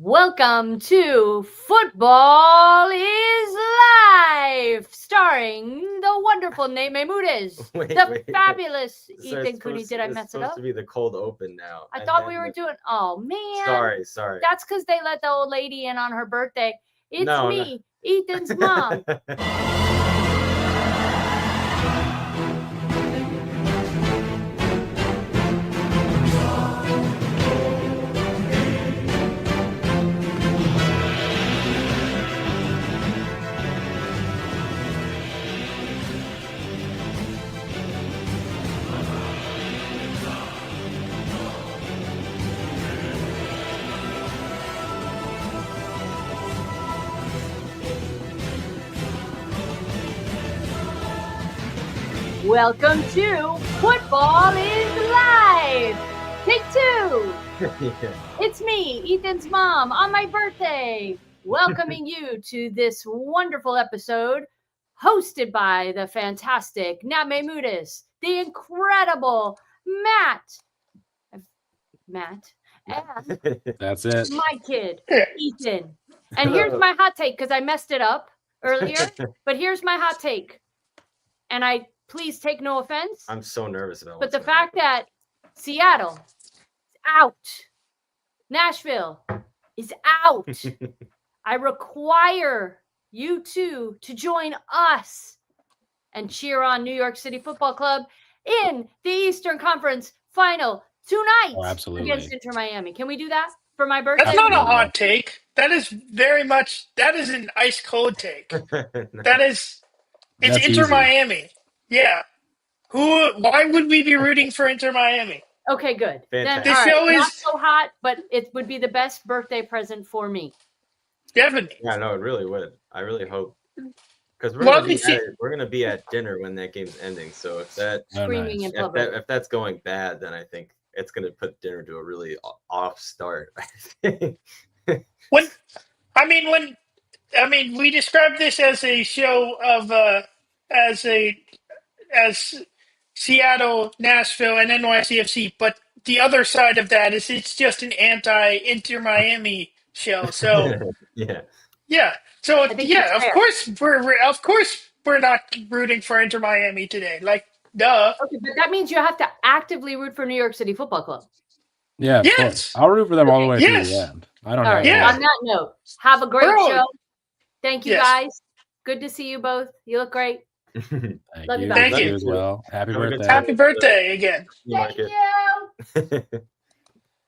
Welcome to Football is Life, starring the wonderful Nate Mahmoudis, the fabulous Ethan Cooney. Did I mess it up? It's supposed to be the cold open now. I thought we were doing. Oh man! Sorry. That's because they let the old lady in on her birthday. It's me, Ethan's mom. Welcome to Football is Live. Take two. Yeah. It's me, Ethan's mom, on my birthday, welcoming you to this wonderful episode hosted by the fantastic Nat Mahmoudis, the incredible Matt, and that's it. My kid, Ethan. And here's my hot take, because I messed it up earlier, but here's my hot take. And please take no offense. I'm so nervous about it. But the fact that Seattle is out, Nashville is out, I require you two to join us and cheer on New York City Football Club in the Eastern Conference Final tonight against Inter Miami. Can we do that for my birthday? That's not a hot take. That is an ice cold take. It's Inter easy. Miami. Yeah. Why would we be rooting for Inter Miami? Okay, good. Fantastic. Then, The show is not so hot, but it would be the best birthday present for me. Definitely. Yeah, no, it really would. I really hope. Because we're going to be at dinner when that game's ending. So if that Screaming in public. If that's going bad, then I think it's going to put dinner to a really off start. I think. We described this as a show of as Seattle, Nashville, and NYCFC, but the other side of that is it's just an anti-Inter Miami show. So yeah. So of course we're not rooting for Inter Miami today. Like, duh. Okay, but that means you have to actively root for New York City Football Club. Yeah, of course. I'll root for them all the way to the end. I don't know. Right. Yeah. On that note, have a great show. Thank you guys. Good to see you both. You look great. Thank you. Thank you as well. Happy birthday. Happy birthday again. Thank you.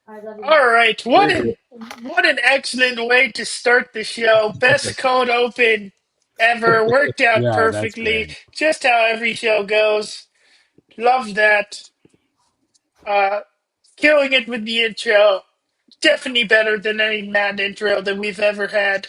I love you. All right. What an excellent way to start the show. Best cold open ever. Worked out perfectly. Just how every show goes. Love that. Killing it with the intro. Definitely better than any mad intro that we've ever had.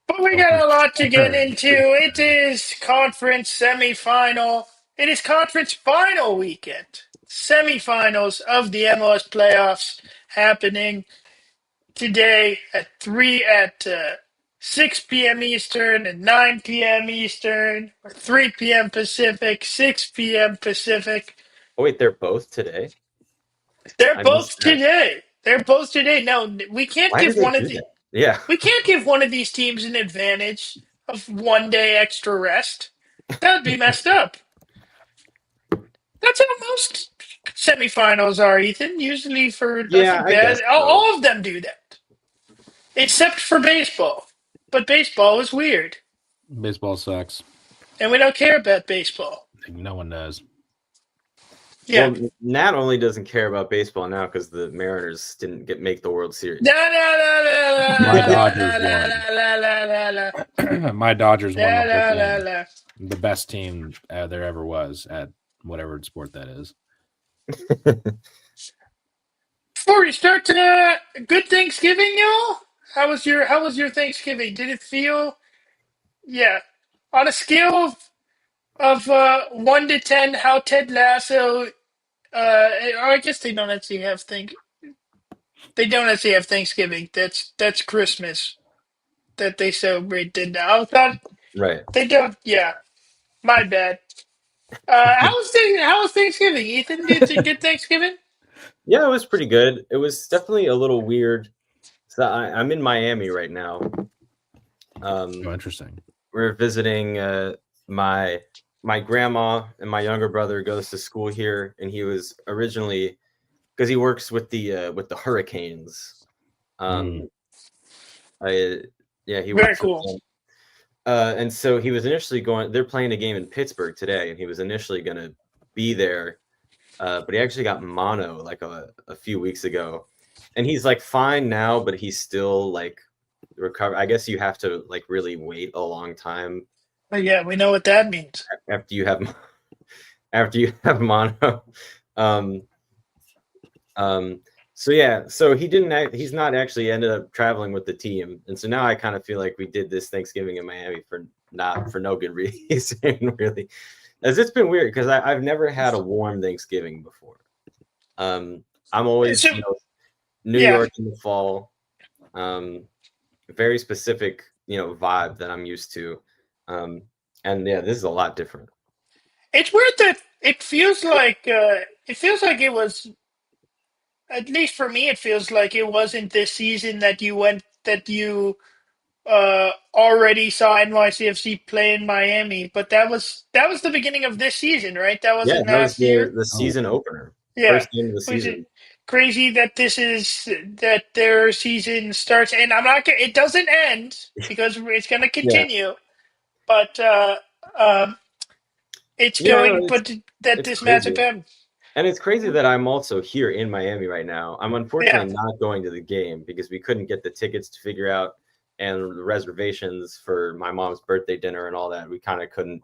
But we got a lot to get into. It is conference semifinal. It is conference final weekend. Semifinals of the MLS Playoffs happening today at 6 p.m. Eastern and 9 p.m. Eastern, or 3 p.m. Pacific, 6 p.m. Pacific. Oh, wait, they're both today? They're both today. No, we can't give one of the... Yeah. We can't give one of these teams an advantage of 1 day extra rest. That would be messed up. That's how most semifinals are, Ethan. Usually for nothing bad. All of them do that. Except for baseball. But baseball is weird. Baseball sucks. And we don't care about baseball. No one does. Yeah. Well, Nat only doesn't care about baseball now because the Mariners didn't make the World Series. My Dodgers won. The best team there ever was at whatever sport that is. Before we start, good Thanksgiving, y'all. How was your Thanksgiving? Did it feel? Yeah. On a scale of 1 to 10, how Ted Lasso. I guess they don't actually have Thanksgiving. That's Christmas that they celebrate now. I thought Right. they don't. Yeah, my bad. How was Thanksgiving, Ethan? Did you get Thanksgiving? Yeah, it was pretty good. It was definitely a little weird So I'm in Miami right now. Oh, interesting. We're visiting my grandma, and my younger brother goes to school here, and he was originally, because he works with the Hurricanes. He Very works cool. with them. And so he was initially going. They're playing a game in Pittsburgh today, and he was initially going to be there, but he actually got mono like a few weeks ago, and he's like fine now, but he's still like recover. I guess you have to like really wait a long time. But yeah, we know what that means. After you have mono. So yeah, so he's not actually ended up traveling with the team, and so now I kind of feel like we did this Thanksgiving in Miami for no good reason, really, as it's been weird because I've never had a warm Thanksgiving before. I'm always New York in the fall, very specific vibe that I'm used to, and yeah, this is a lot different. It's weird that it feels like it was, at least for me, it feels like it wasn't this season that you already saw NYCFC play in Miami, but that was the beginning of this season, right? That wasn't That was last year. the season opener. Yeah, First game of the which is season. crazy that their season starts, and I'm not. It doesn't end because it's going to continue, but it's going. But that this matchup happened. And it's crazy that I'm also here in Miami right now. I'm unfortunately not going to the game because we couldn't get the tickets to figure out, and the reservations for my mom's birthday dinner and all that. We kind of couldn't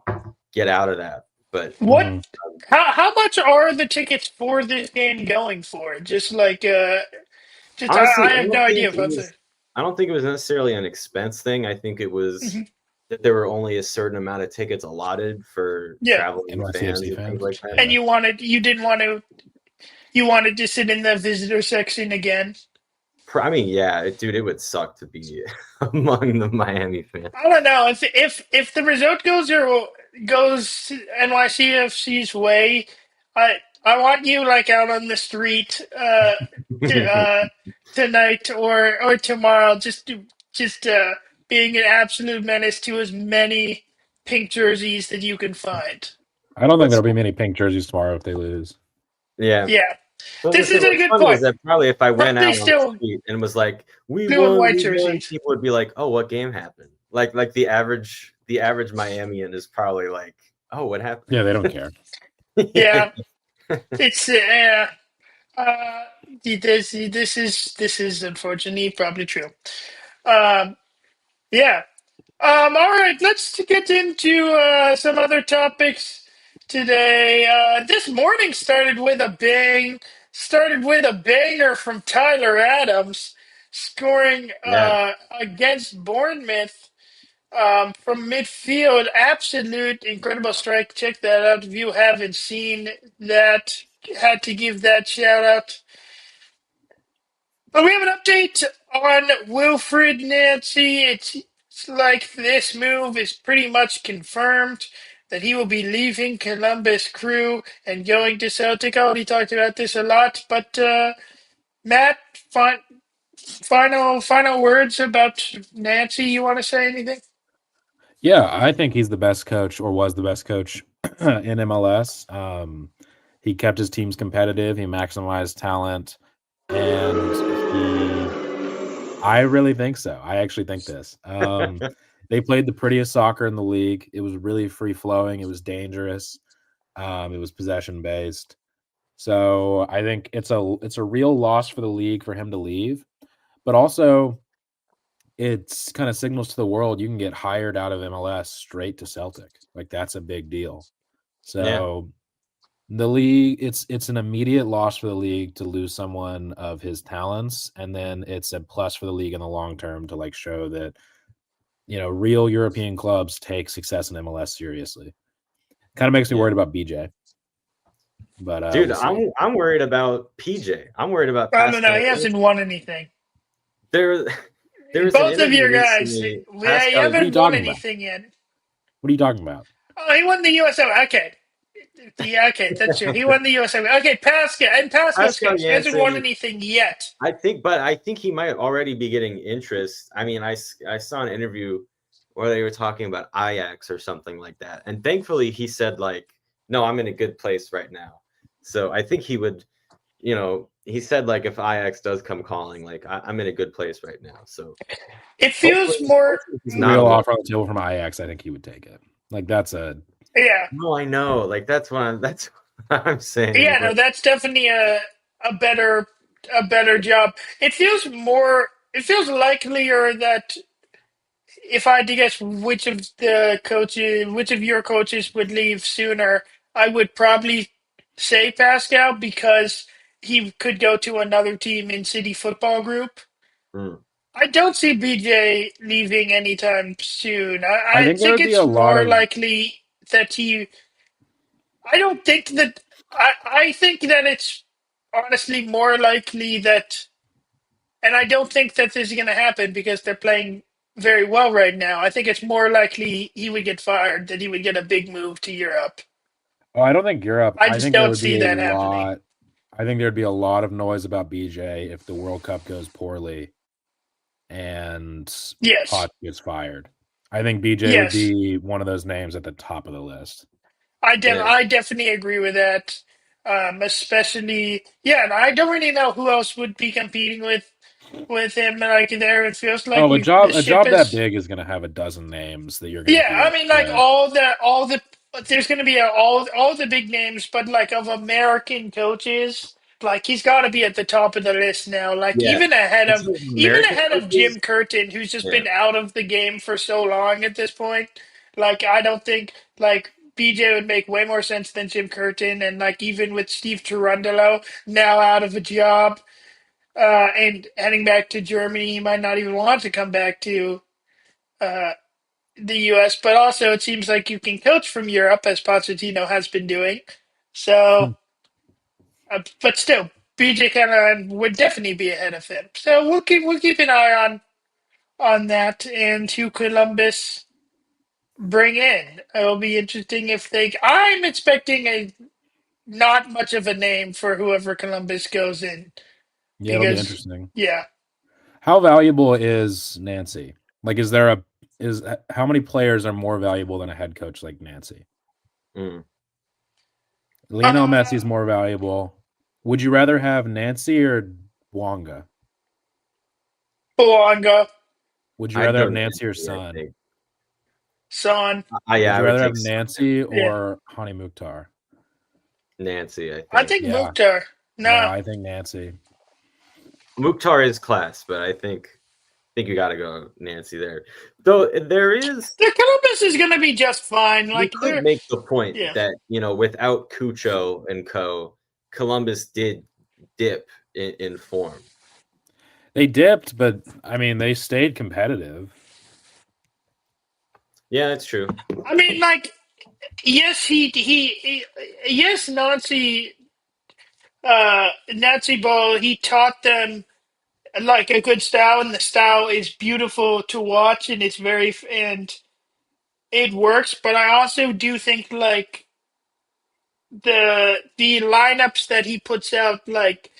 get out of that. But what? How much are the tickets for this game going for? Just like honestly, I have no idea about that. I don't think it was necessarily an expense thing. I think it was that there were only a certain amount of tickets allotted for traveling fans and things like that. And you wanted to sit in the visitor section again. I mean, yeah, dude, it would suck to be among the Miami fans. I don't know if the result goes NYCFC's way. I want you like out on the street tonight or tomorrow, just being an absolute menace to as many pink jerseys that you can find. I don't think there'll be many pink jerseys tomorrow if they lose. Yeah. So this is a good point. That probably if I went out on the street and was like, "We won," people would be like, "Oh, what game happened?" Like the average Miamian is probably like, "Oh, what happened?" Yeah, they don't care. It's this is unfortunately probably true. All right, let's get into some other topics today. This morning started with a bang. Started with a banger from Tyler Adams, scoring against Bournemouth from midfield. Absolute incredible strike. Check that out if you haven't seen that. Had to give that shout out. But we have an update on Wilfried Nancy. It's like this move is pretty much confirmed that he will be leaving Columbus Crew and going to Celtic. I already talked about this a lot, but Matt, final words about Nancy. You want to say anything? Yeah, I think he's the best coach, or was the best coach in MLS. He kept his teams competitive. He maximized talent, and I really think so. I actually think this. They played the prettiest soccer in the league. It was really free-flowing. It was dangerous. It was possession-based. So I think it's a real loss for the league for him to leave. But also, it's kind of signals to the world you can get hired out of MLS straight to Celtic. Like, that's a big deal. So the league, it's an immediate loss for the league to lose someone of his talents, and then it's a plus for the league in the long term to like show that real European clubs take success in MLS seriously. Kind of makes me worried about BJ. But dude, I'm worried about PJ. I'm worried about. I don't know. He hasn't won anything. There's both of your guys. You haven't won anything yet. What are you talking about? Oh, he won the USL. Okay. Yeah, okay, that's true. He won the USA. Okay, Pascal. In Pascal's Pascal case, he hasn't won Janssen, anything yet. I think he might already be getting interest. I mean, I saw an interview where they were talking about Ajax or something like that, and thankfully he said like, "No, I'm in a good place right now." So I think he would, he said like if Ajax does come calling, like I'm in a good place right now. So It feels hopefully more. he's The not real alone. offer on the table from Ajax, I think he would take it. Like that's a Yeah, No, I know. Like that's what I'm saying. yeah. No, that's definitely a better job. It feels more. It feels likelier that if I had to guess which of your coaches would leave sooner, I would probably say Pascal because he could go to another team in City Football Group. Mm. I don't see BJ leaving anytime soon. I I think there think would be it's a lot more of likely that he. I don't think that. I think that it's honestly more likely that, and I don't think that this is going to happen because they're playing very well right now. I think it's more likely he would get fired than he would get a big move to Europe. I don't think Europe. I I just think there don't would see be a that happening. lot. I think there'd be a lot of noise about BJ if the World Cup goes poorly and Yes. Poch gets fired. I think BJ would Yes. be one of those names at the top of the list. I Yeah. definitely agree with that. Especially, yeah, and I don't really know who else would be competing with him. Like there, it feels like Oh, a the job ship that is. big is going to have a dozen names that you're going to Yeah, hear. I mean, like Yeah. all the there's going to be all the big names, but like of American coaches, like he's got to be at the top of the list now. Like Yeah. And so even American ahead of coaches, Jim Curtin, who's just yeah. been out of the game for so long at this point. Like I don't think like BJ would make way more sense than Jim Curtin, and like even with Steve Cherundolo now out of a job and heading back to Germany, he might not even want to come back to. Uh, the U.S., but also it seems like you can coach from Europe, as Pochettino has been doing. So, but still, BJ Callahan would definitely be ahead of him. So we'll keep an eye on that and who Columbus bring in. It'll be interesting if they. I'm expecting a not much of a name for whoever Columbus goes in Yeah, it'll be because interesting. yeah. How valuable is Nancy? Like, how many players are more valuable than a head coach like Nancy? Mm. Lionel Messi is more valuable. Would you rather have Nancy or Wonga? Bouanga, Would you I'd rather go have Nancy or Nancy, I Son? think. Son. Would Yeah, I you would rather have take Nancy Yeah. or Hani Mukhtar? Nancy, I I think. think Yeah. Mukhtar. No, No. I think Nancy. Mukhtar is class, but I think you got to go Nancy there. Though there is, The Columbus is going to be just fine. you Like could they're make the point yeah. that without Cucho and co, Columbus did dip in form. They dipped, but I mean, they stayed competitive. Yeah, that's true. I mean, like, yes, yes, Nazi ball. He taught them like a good style, and the style is beautiful to watch, and and it works. But I also do think like the lineups that he puts out, like,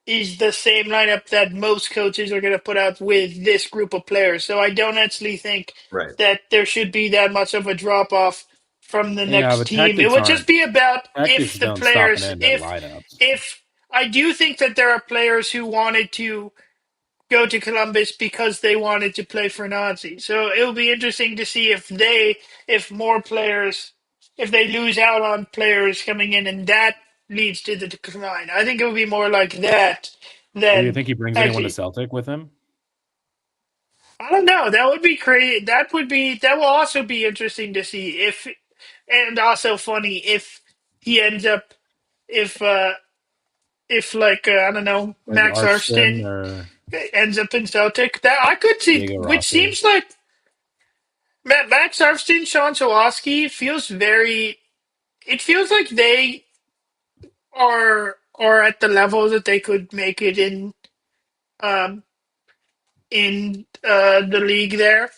is the same lineup that most coaches are going to put out with this group of players. So I don't actually think Right. that there should be that much of a drop off from the Yeah, next but team. It would just be about if the don't stop and players, end at lineups. if I do think that there are players who wanted to go to Columbus because they wanted to play for Nazi. So it'll be interesting to see if more players, if they lose out on players coming in and that leads to the decline. I think it would be more like that Do you than think he brings anyone to actually. Celtic with him? I don't know. That would be crazy. That will also be interesting to see if, and also funny if he ends up if like I don't know Like Max Arston Arston or ends up in Celtic. That I could see, Diego which Rossi? seems like Max Arston, Sean Sawaski feels very. It feels like they are at the level that they could make it um in the league there.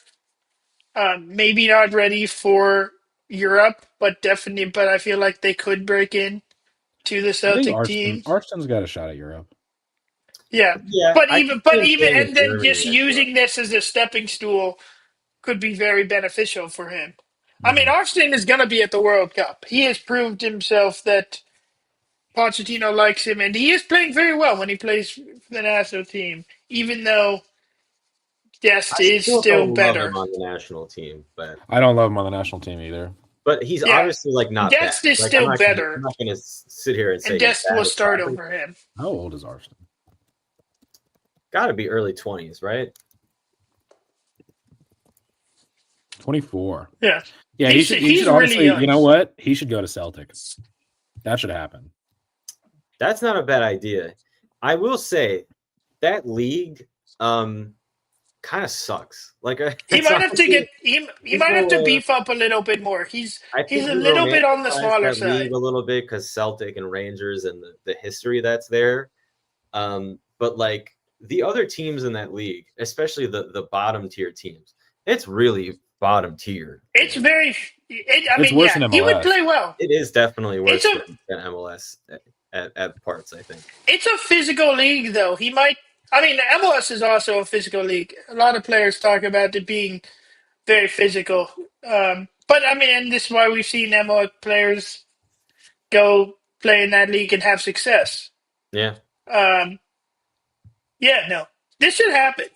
Maybe not ready for Europe, but I feel like they could break in to the I think Celtic team. Arston's got a shot at Europe. Yeah, Yeah, but I even can see him playing in and then Germany, just I feel like. using this as a stepping stool could be very beneficial for him. I mean, Mhm. Arston is going to be at the World Cup. He has proved himself that Pochettino likes him, and he is playing very well when he plays for the national team, even though Dest I is still still don't love better. him on the national team, but I don't love him on the national team either. he's Yeah, obviously like not bad. Dest is Like still I'm better, not gonna sit here and say and he's Dest bad will at start soccer. over him. How old is Arston? Got to be early 20s, right? 24. Yeah. Yeah, he should He's honestly, really young. you know what? He should go to Celtic. That should happen. That's not a bad idea. I will say that league kind of sucks. Like He it's might have to honestly, get he might have to beef up a little bit more. He's I a think we little bit on the romanticize smaller that league side. a little bit because Celtic and Rangers and the history that's there. But like the other teams in that league, especially the bottom tier teams, it's really bottom tier. It's very. It's worse than he would MLS. play well. It is definitely worse It's than MLS at parts, I think. It's a physical league, though. He might. I mean, the MLS is also a physical league. A lot of players talk about it being very physical. But I mean, and this is why we've seen MLS players go play in that league and have success. Yeah. Yeah, no, this should happen.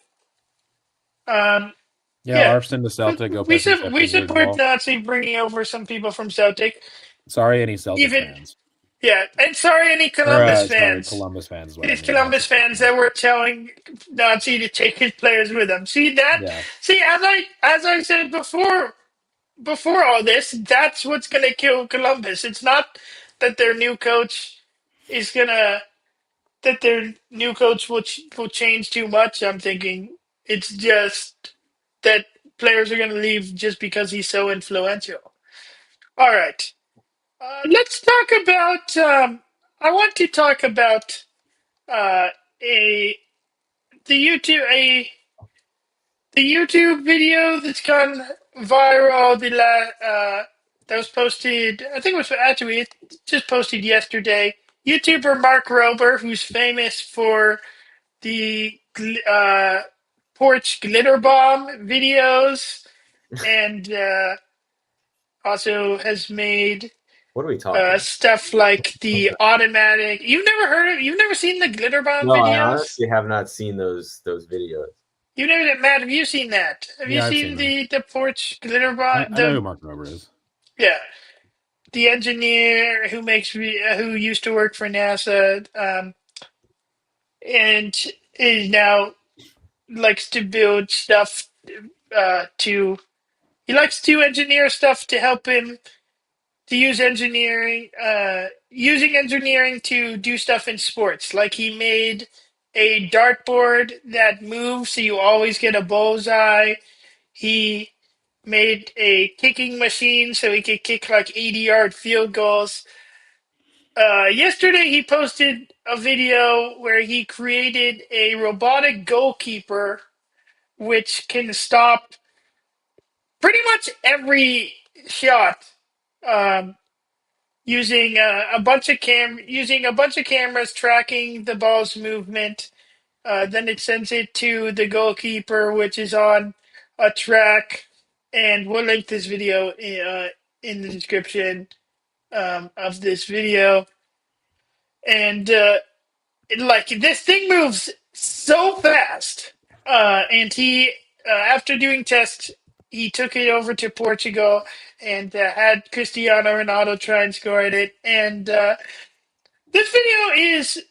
Yeah, Arston to Celtic. Go play some Champions We League support ball. Nazi bringing over some people from Celtic. Sorry, any Celtic Even- fans. Yeah, and sorry, any Columbus fans. Columbus fans. Is what I These mean. Columbus fans that were telling Nazi to take his players with him. See that? Yeah. See, as I said before all this, that's what's gonna kill Columbus. It's not that their new coach is gonna that their new coach will change too much. I'm thinking it's just that players are gonna leave just because he's so influential. All right, let's talk about. I want to talk about a the YouTube video that's gone viral. That was posted. I think it was actually it just posted yesterday. YouTuber Mark Rober, who's famous for the porch glitter bomb videos, and also has made What are we talking? stuff like the automatic. You've never seen the glitter bomb No, I videos? honestly have not seen those videos. You know that, Matt? Have you seen that? Have you Yeah, I've seen seen the porch glitter I bomb? know who Mark Rober is. Yeah, the engineer who who used to work for NASA, and is now likes to build stuff. He likes to engineer stuff to help him to use engineering, using engineering to do stuff in sports. Like he made a dartboard that moves, so you always get a bullseye. He made a kicking machine so he could kick like 80-yard field goals. Yesterday, he posted a video where he created a robotic goalkeeper which can stop pretty much every shot using a bunch of cameras tracking the ball's movement. Then it sends it to the goalkeeper, which is on a track. And we'll link this video in the description of this video. And like this thing moves so fast. And he, after doing tests, he took it over to Portugal and had Cristiano Ronaldo try and score at it. And this video is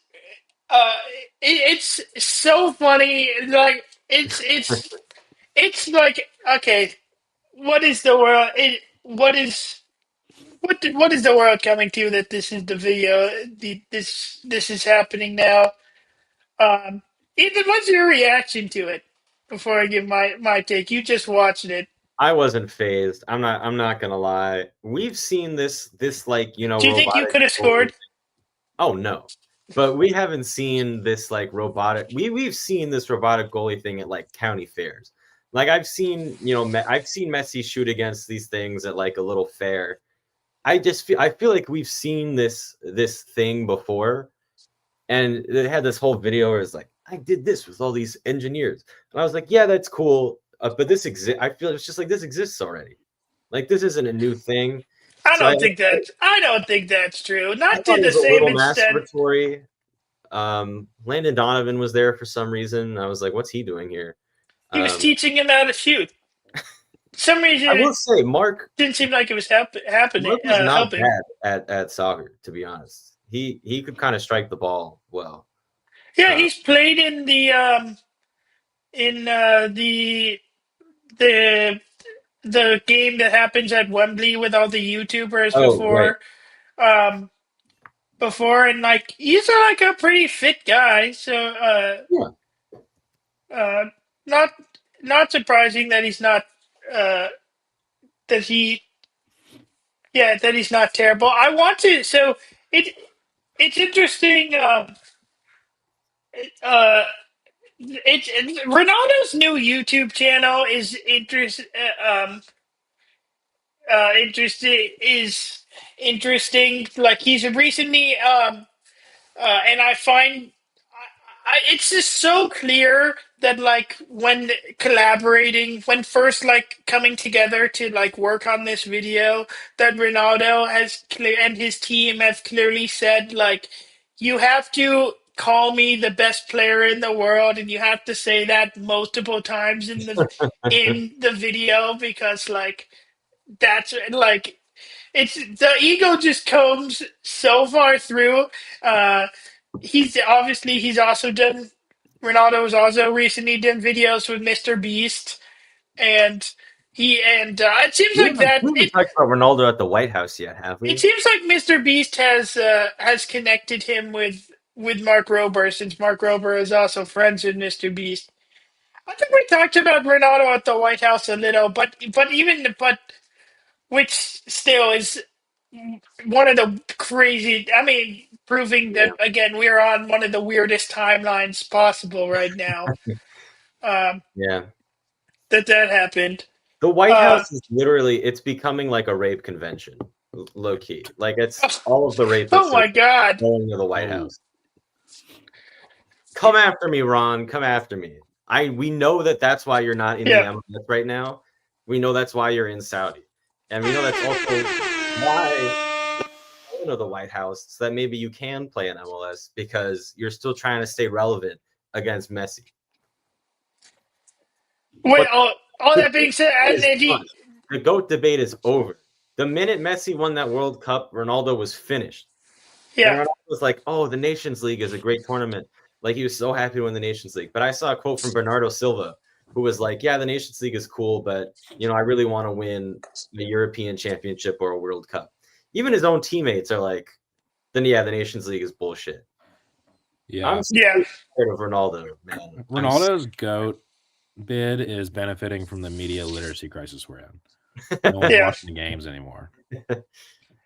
it's so funny. Like it's like, okay, what is the world? What is the world coming to that this is the video? This is happening now. Ethan, what's your reaction to it? Before I give my take, you just watched it. I wasn't phased. I'm not gonna lie. We've seen this like, you know. Do you think you could have scored? Oh no. But we haven't seen this like robotic. We've seen this robotic goalie thing at like county fairs. Like I've seen, I've seen Messi shoot against these things at like a little fair. I feel like we've seen this thing before, and they had this whole video where it's like, I did this with all these engineers, and I was like, yeah, that's cool, but this exists. I feel it's just like this exists already. Like this isn't a new thing. I So don't think that's true. I Not thought to it the was a same little extent. masturbatory. Landon Donovan was there for some reason. I was like, what's he doing here? He was teaching him how to shoot. For some reason, I will it say, Mark didn't seem like it was happening. was not Helping. bad at soccer, to be honest. He could kind of strike the ball well. Yeah, he's played in the the game that happens at Wembley with all the YouTubers Right. before, and like he's like a pretty fit guy. So not surprising that he's not that he that he's not terrible. I want to so it's interesting. Ronaldo's new YouTube channel is interesting. Like he's recently and I find it's just so clear that like when collaborating, when first like coming together to like work on this video, that Ronaldo has clear and his team have clearly said like you have to call me the best player in the world, and you have to say that multiple times in the video, because like that's like it's the ego just comes so far through. He's also done. Ronaldo has also recently done videos with Mr. Beast, and it seems We like that. haven't talked about Ronaldo at the White House yet, have we? It seems like Mr. Beast has connected him with Mark Rober, since Mark Rober is also friends with Mr. Beast. I think we talked about Ronaldo at the White House a little, but which still is one of the crazy. I mean, proving that again we're on one of the weirdest timelines possible right now. Yeah. That happened. The White House is literally, it's becoming like a rape convention, low key. Like it's all of the rapists. Oh my God! Going to the White House. Come after me, Ron. Come after me. We know that's why you're not in the MLS right now. We know that's why you're in Saudi, and we know that's also why you're going to the White House, so that maybe you can play in MLS because you're still trying to stay relevant against Messi. Wait, all that being said, the GOAT debate is over. The minute Messi won that World Cup, Ronaldo was finished. Yeah. And Ronaldo was like, oh, the Nations League is a great tournament. Like, he was so happy to win the Nations League. But I saw a quote from Bernardo Silva, who was like, yeah, the Nations League is cool, but, I really want to win the European Championship or a World Cup. Even his own teammates are like, then, the Nations League is bullshit. Yeah. I'm scared of Ronaldo, man. Ronaldo's GOAT bid is benefiting from the media literacy crisis we're in. No one's watching the games anymore.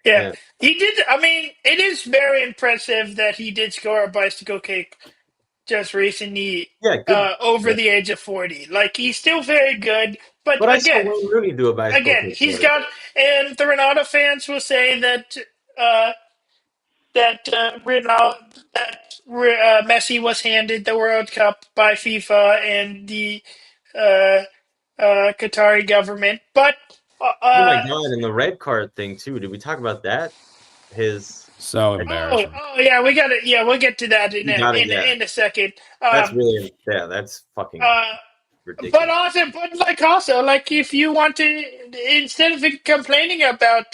Yeah, he did. I mean, it is very impressive that he did score a bicycle kick just recently over the age of 40. Like, he's still very good. But I again, saw Wayne Rooney do a bicycle kick. He's got, and the Ronaldo fans will say that Messi was handed the World Cup by FIFA and the Qatari government, but oh my God! And the red card thing too. Did we talk about that? So embarrassing. Oh yeah, we got it. Yeah, we'll get to that in a second. That's really that's fucking ridiculous. But also, if you want to, instead of complaining about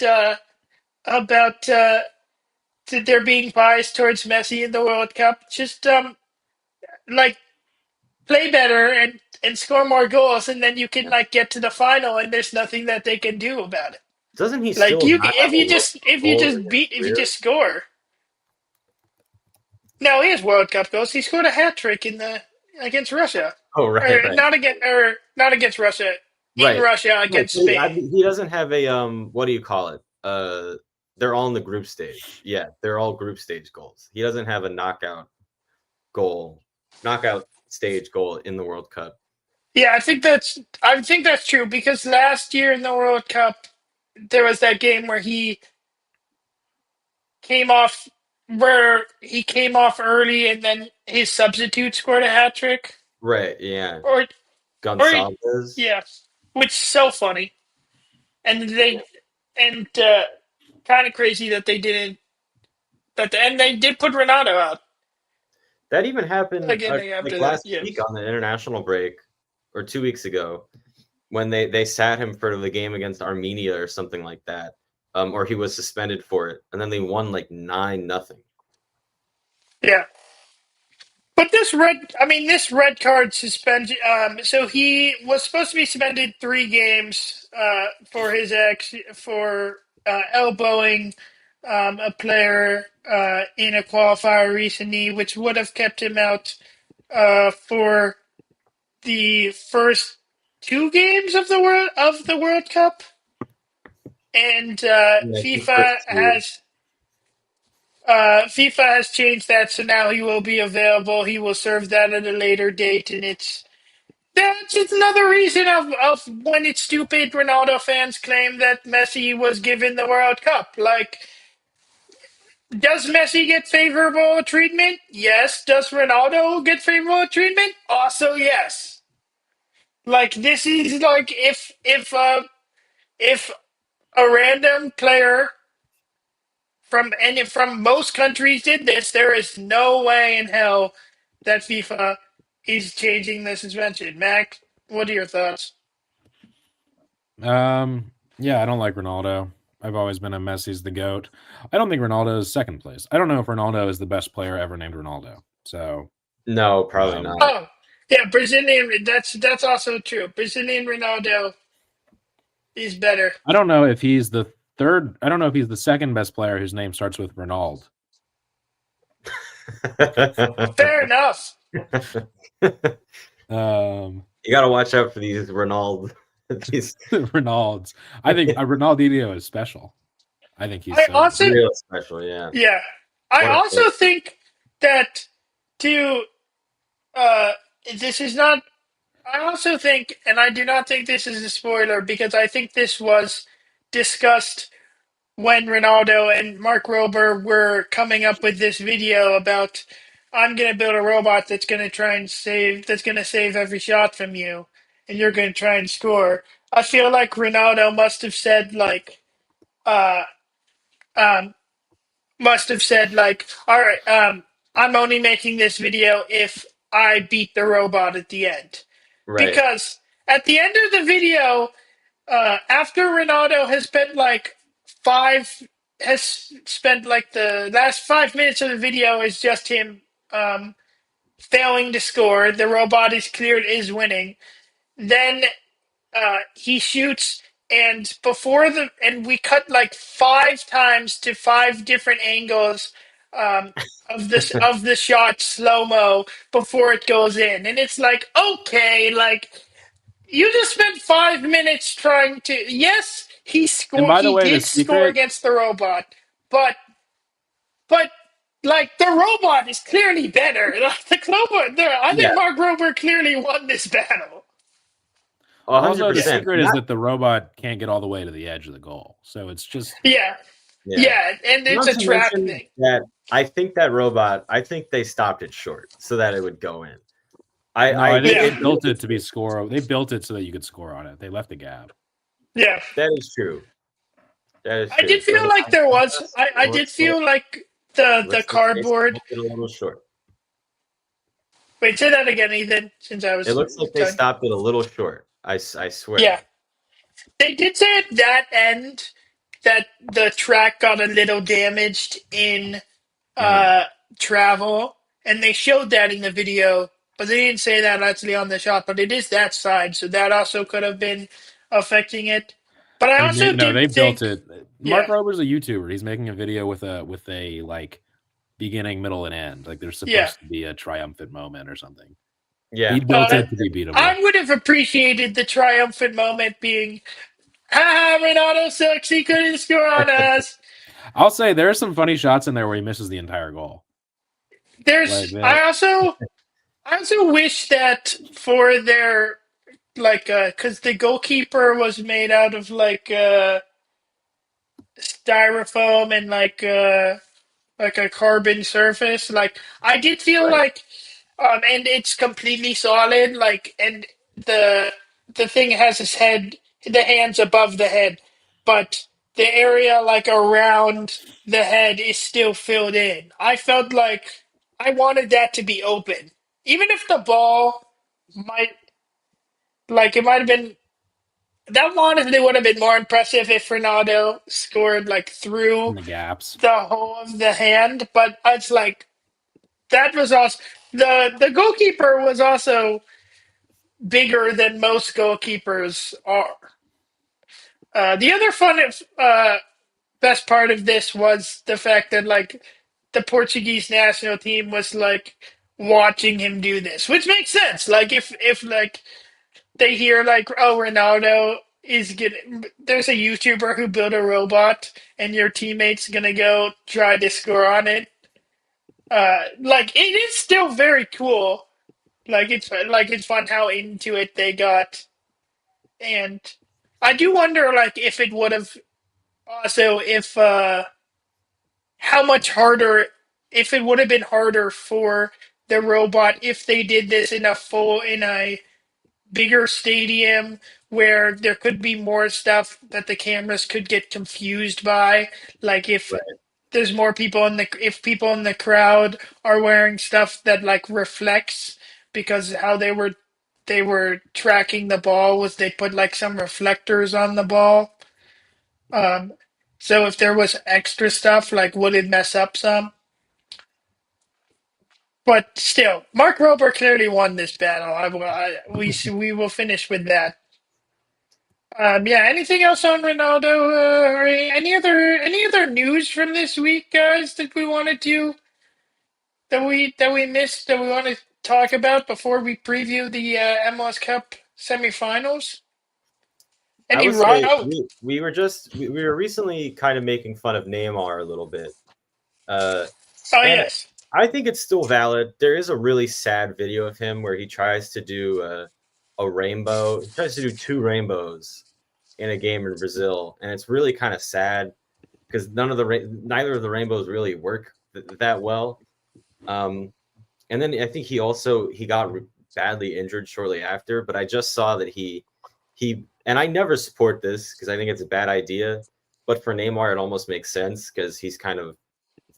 there being bias towards Messi in the World Cup, just play better and score more goals, and then you can get to the final, and there's nothing that they can do about it. Doesn't he if you just score? No, he has World Cup goals. He scored a hat trick against Russia. Oh right, not against Russia. In Russia against Spain. He doesn't have a what do you call it? They're all in the group stage. Yeah, they're all group stage goals. He doesn't have a knockout stage goal in the World Cup. Yeah, I think that's true because last year in the World Cup there was that game where came off he came off early and then his substitute scored a hat trick. Right. Yeah. Or Gonzalez. yeah, which is so funny. And kind of crazy that they didn't and they did put Ronaldo out That even happened again like after that. last Yeah. week on the international break, or 2 weeks ago, when they sat him for the game against Armenia or something like that, or he was suspended for it, and then they won like 9-0. Yeah. But this red card suspension. So he was supposed to be suspended 3 games for his for elbowing a player in a qualifier recently, which would have kept him out for the first 2 games of the World Cup. And FIFA has changed that, so now he will be available. He will serve that at a later date, and that's just another reason of when it's stupid Ronaldo fans claim that Messi was given the World Cup. Like, does Messi get favorable treatment? Yes. Does Ronaldo get favorable treatment? Also, yes. Like, this is like if a random player from most countries did this, there is no way in hell that FIFA is changing the suspension. Mac, what are your thoughts? Yeah, I don't like Ronaldo. I've always been a Messi's the GOAT. I don't think Ronaldo is second place. I don't know if Ronaldo is the best player ever named Ronaldo. So No, probably not. Oh, yeah, Brazilian. That's also true. Brazilian Ronaldo is better. I don't know if he's the third. I don't know if he's the second best player whose name starts with Ronald. Fair enough. You got to watch out for these Ronaldo. Ronalds. I think Ronaldinho is special. I think he's real special. Yeah. Yeah. I also think that this is not. I also think, and I do not think this is a spoiler because I think this was discussed when Ronaldo and Mark Rober were coming up with this video about I'm going to build a robot that's going to try and save every shot from you, and you're going to try and score. I feel like Ronaldo must have said all right, I'm only making this video if I beat the robot at the end. Right. Because at the end of the video, after Ronaldo has spent the last 5 minutes of the video is just him failing to score. The robot is winning. Then he shoots, and we cut like 5 times to 5 different angles of the shot slow-mo before it goes in, and it's like, okay, like you just spent 5 minutes trying to. Yes, he scored. And by the way, he did score against the robot, but like the robot is clearly better. Like I think Mark Rober clearly won this battle. 100%. Also, the secret is that the robot can't get all the way to the edge of the goal, so it's just yeah, and it's a track thing. I think that robot. I think they stopped it short so that it would go in. They built it to be score. They built it so that you could score on it. They left a gap. Yeah, that is true. I did feel like there was. I did feel like the cardboard. A little short. Wait, say that again, Ethan. Since I was. It looks like they stopped it a little short. I swear. Yeah, they did say at that end that the track got a little damaged in travel, and they showed that in the video, but they didn't say that actually on the shot. But it is that side, so that also could have been affecting it. But they built it. Mark Rober's a YouTuber. He's making a video with a like beginning, middle, and end. Like there's supposed to be a triumphant moment or something. Yeah, he built it to be beatable. I would have appreciated the triumphant moment being, Ronaldo sucks. He couldn't score on us. I'll say there are some funny shots in there where he misses the entire goal. I also wish that for their like because the goalkeeper was made out of like styrofoam and like a carbon surface. Like I did feel Right. like and it's completely solid, like, and the the thing has the hands above the head, but the area like around the head is still filled in. I felt like I wanted that to be open. Even if the ball might it might have been that honestly would have been more impressive if Ronaldo scored like in through the gaps. the whole of the hand, but it's like that was also the goalkeeper was also bigger than most goalkeepers are. The other best part of this was the fact that like the Portuguese national team was like watching him do this, which makes sense. Like if like they hear like, oh, Ronaldo is getting, there's a YouTuber who built a robot and your teammate's gonna go try to score on it. Like it is still very cool. Like it's fun how into it they got, and I do wonder like if it would have also if how much harder if it would have been harder for the robot if they did this in a bigger stadium where there could be more stuff that the cameras could get confused by, like if Right. there's more people in the if people in the crowd are wearing stuff that like reflects, because how they were tracking the ball was they put like some reflectors on the ball. um so if there was extra stuff, like, would it mess up some? But still, Mark Rober clearly won this battle. We will finish with that. Yeah. Anything else on Ronaldo? Or any other news from this week, guys, that we wanted to that we missed that we want to talk about before we preview the MLS Cup semifinals? I Any would say oh we were recently kind of making fun of Neymar a little bit. And yes. I think it's still valid. There is a really sad video of him where he tries to do a rainbow. He tries to do two rainbows in a game in Brazil, and it's really kind of sad because neither of the rainbows really work that well. And then I think he got badly injured shortly after. But I just saw that he and I never support this because I think it's a bad idea. But for Neymar, it almost makes sense because he's kind of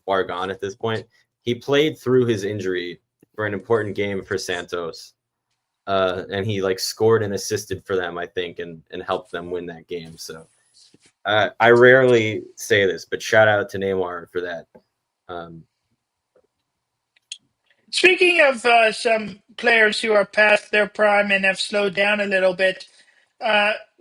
far gone at this point. He played through his injury for an important game for Santos, and he like scored and assisted for them, I think, and helped them win that game. So I rarely say this, but shout out to Neymar for that. Speaking of some players who are past their prime and have slowed down a little bit,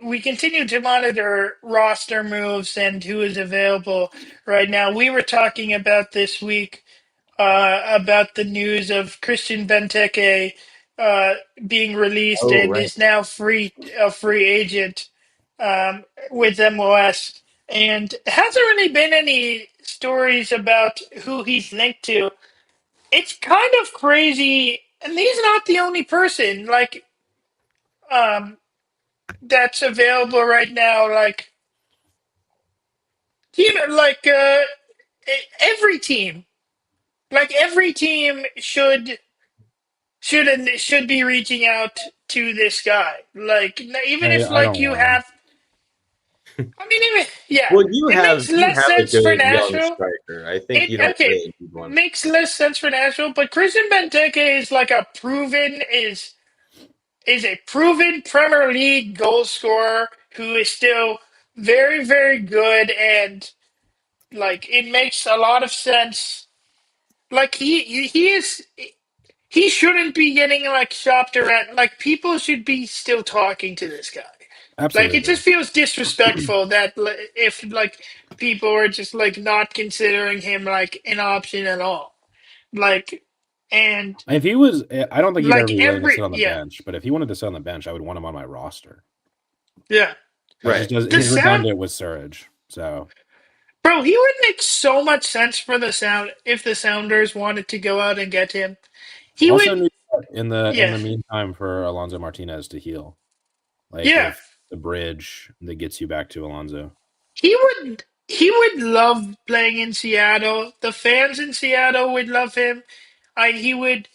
we continue to monitor roster moves and who is available right now. We were talking about this week about the news of Christian Benteke being released Oh, and right. is now a free agent with MLS. And hasn't really been any stories about who he's linked to. It's kind of crazy, and he's not the only person like um that's available right now. Like even every team, every team should be reaching out to this guy. Like even if I like don't you want him. have, I mean, even yeah, Well, it makes you less have a sense for good young Nashville. striker. I think It you don't okay really need one. makes less sense for Nashville, but Christian Benteke is like a proven is a proven Premier League goal scorer who is still very, very good, and like it makes a lot of sense. Like he shouldn't be getting like shopped around. Like people should be still talking to this guy. Like it Absolutely. just feels disrespectful that if like people are just like not considering him like an option at all. Like and If he was, I don't think he'd ever like be willing to every sit on the yeah bench. But if he wanted to sit on the bench, I would want him on my roster. yeah That just Right. does. the He's sound. redundant with Surge. So Bro, he would make so much sense for the Sound if the Sounders wanted to go out and get him. He also would, need in the yeah. meantime for Alonso Martinez to heal. Like if the bridge that gets you back to Alonso. He would love playing in Seattle. The fans in Seattle would love him. He would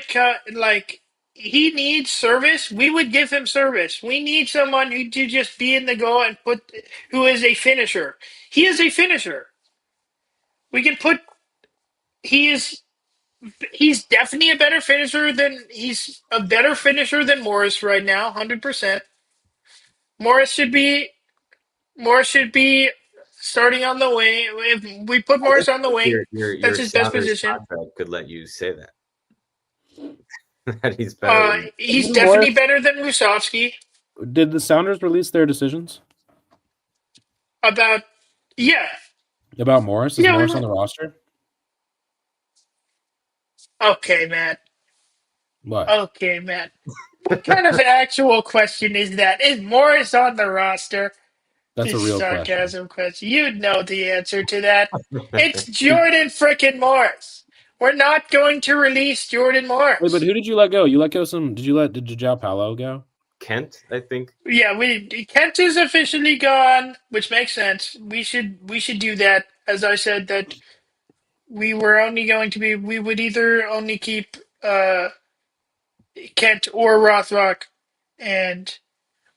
cut like he needs service. We would give him service. We need someone who to just be in the goal and who is a finisher. He is a finisher. We can put he's definitely a better finisher than Morris right now, 100%. Morris should be starting on the wing. If we put Morris on the wing, that's his best Sounders position. contract could let you say that. That he's better. He's definitely better than Musovski. Did the Sounders release their decisions About Morris? Is Morris on the roster? Okay, Matt. What? Okay, Matt. What kind of actual question is that? Is Morris on the roster? That's a real sarcasm question. You know the answer to that. It's Jordan frickin' Morris. We're not going to release Jordan Morris. Wait, but who did you let go? You let go some. Did Joao Paulo go? Kent, I think. Yeah, Kent is officially gone, which makes sense. We should do that. As I said, that we would either only keep Kent or Rothrock, and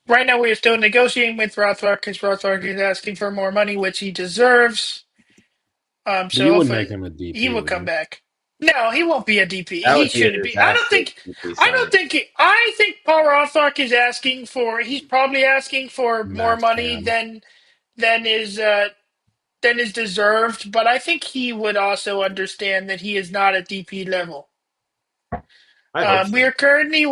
right now we are still negotiating with Rothrock because Rothrock is asking for more money, which he deserves. So you wouldn't make him a DP. He will come back. No, he won't be a DP. That He would be shouldn't a be. I think Paul Rothrock is asking for. He's probably asking for more money than is deserved. But I think he would also understand that he is not at DP level. We are currently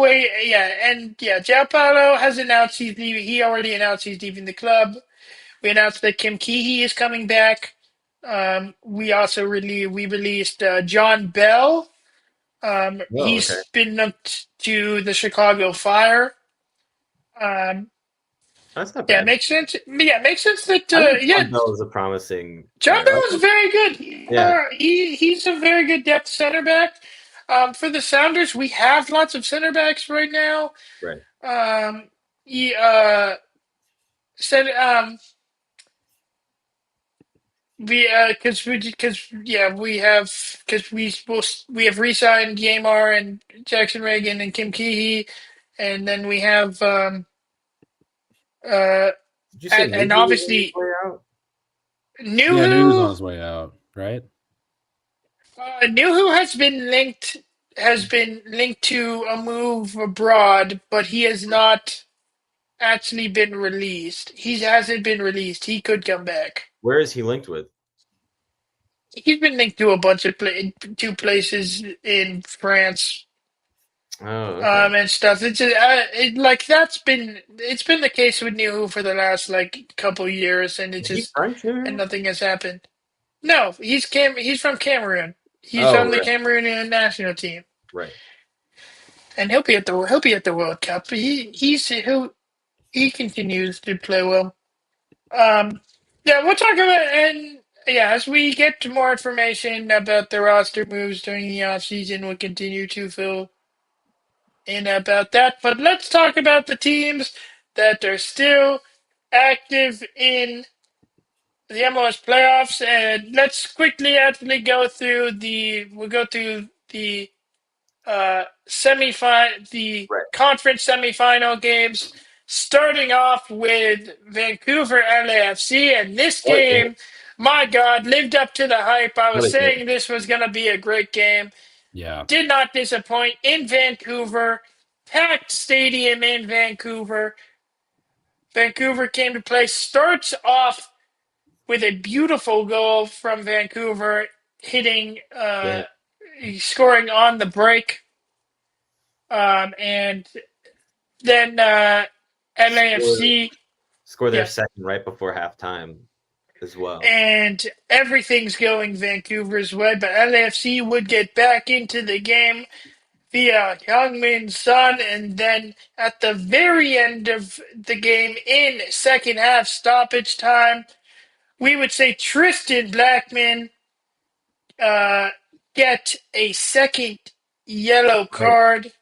Joao Paulo has announced he already announced he's leaving the club. We announced that Kim Keehee is coming back. We also released John Bell. He's been linked to the Chicago Fire. That's not bad. Yeah, makes sense. Yeah, makes sense that John Bell is a promising. John Bell is very good. He's a very good depth center back. For the Sounders, we have lots of center backs right now. Right. We have re-signed Yamar and Jackson Reagan and Kim Keehee, and then we have Did you say and obviously Nuhu's on his way out, right? Nuhu has been linked to a move abroad, but he has not actually been released. He hasn't been released. He could come back. Where is he linked with? He's been linked to a bunch of two places in France. Oh, okay. And stuff. It's been the case with Nuhu for the last couple years, and and nothing has happened. No, he's from Cameroon. He's on the Cameroonian national team. Right. And he'll be at the World Cup. He continues to play well. We'll talk about as we get more information about the roster moves during the offseason, we'll continue to fill in about that. But let's talk about the teams that are still active in the MLS playoffs, and let's quickly actually go through the conference semifinal games, starting off with Vancouver LAFC, and this game, my God, lived up to the hype. I was saying this was going to be a great game. Yeah. Did not disappoint in Vancouver. Packed stadium in Vancouver. Vancouver came to play. Starts off with a beautiful goal from Vancouver, scoring on the break. And then LAFC score their second right before halftime as well. And everything's going Vancouver's way, but LAFC would get back into the game via Heung-min Son, and then at the very end of the game in second half stoppage time, we would say Tristan Blackman get a second yellow card.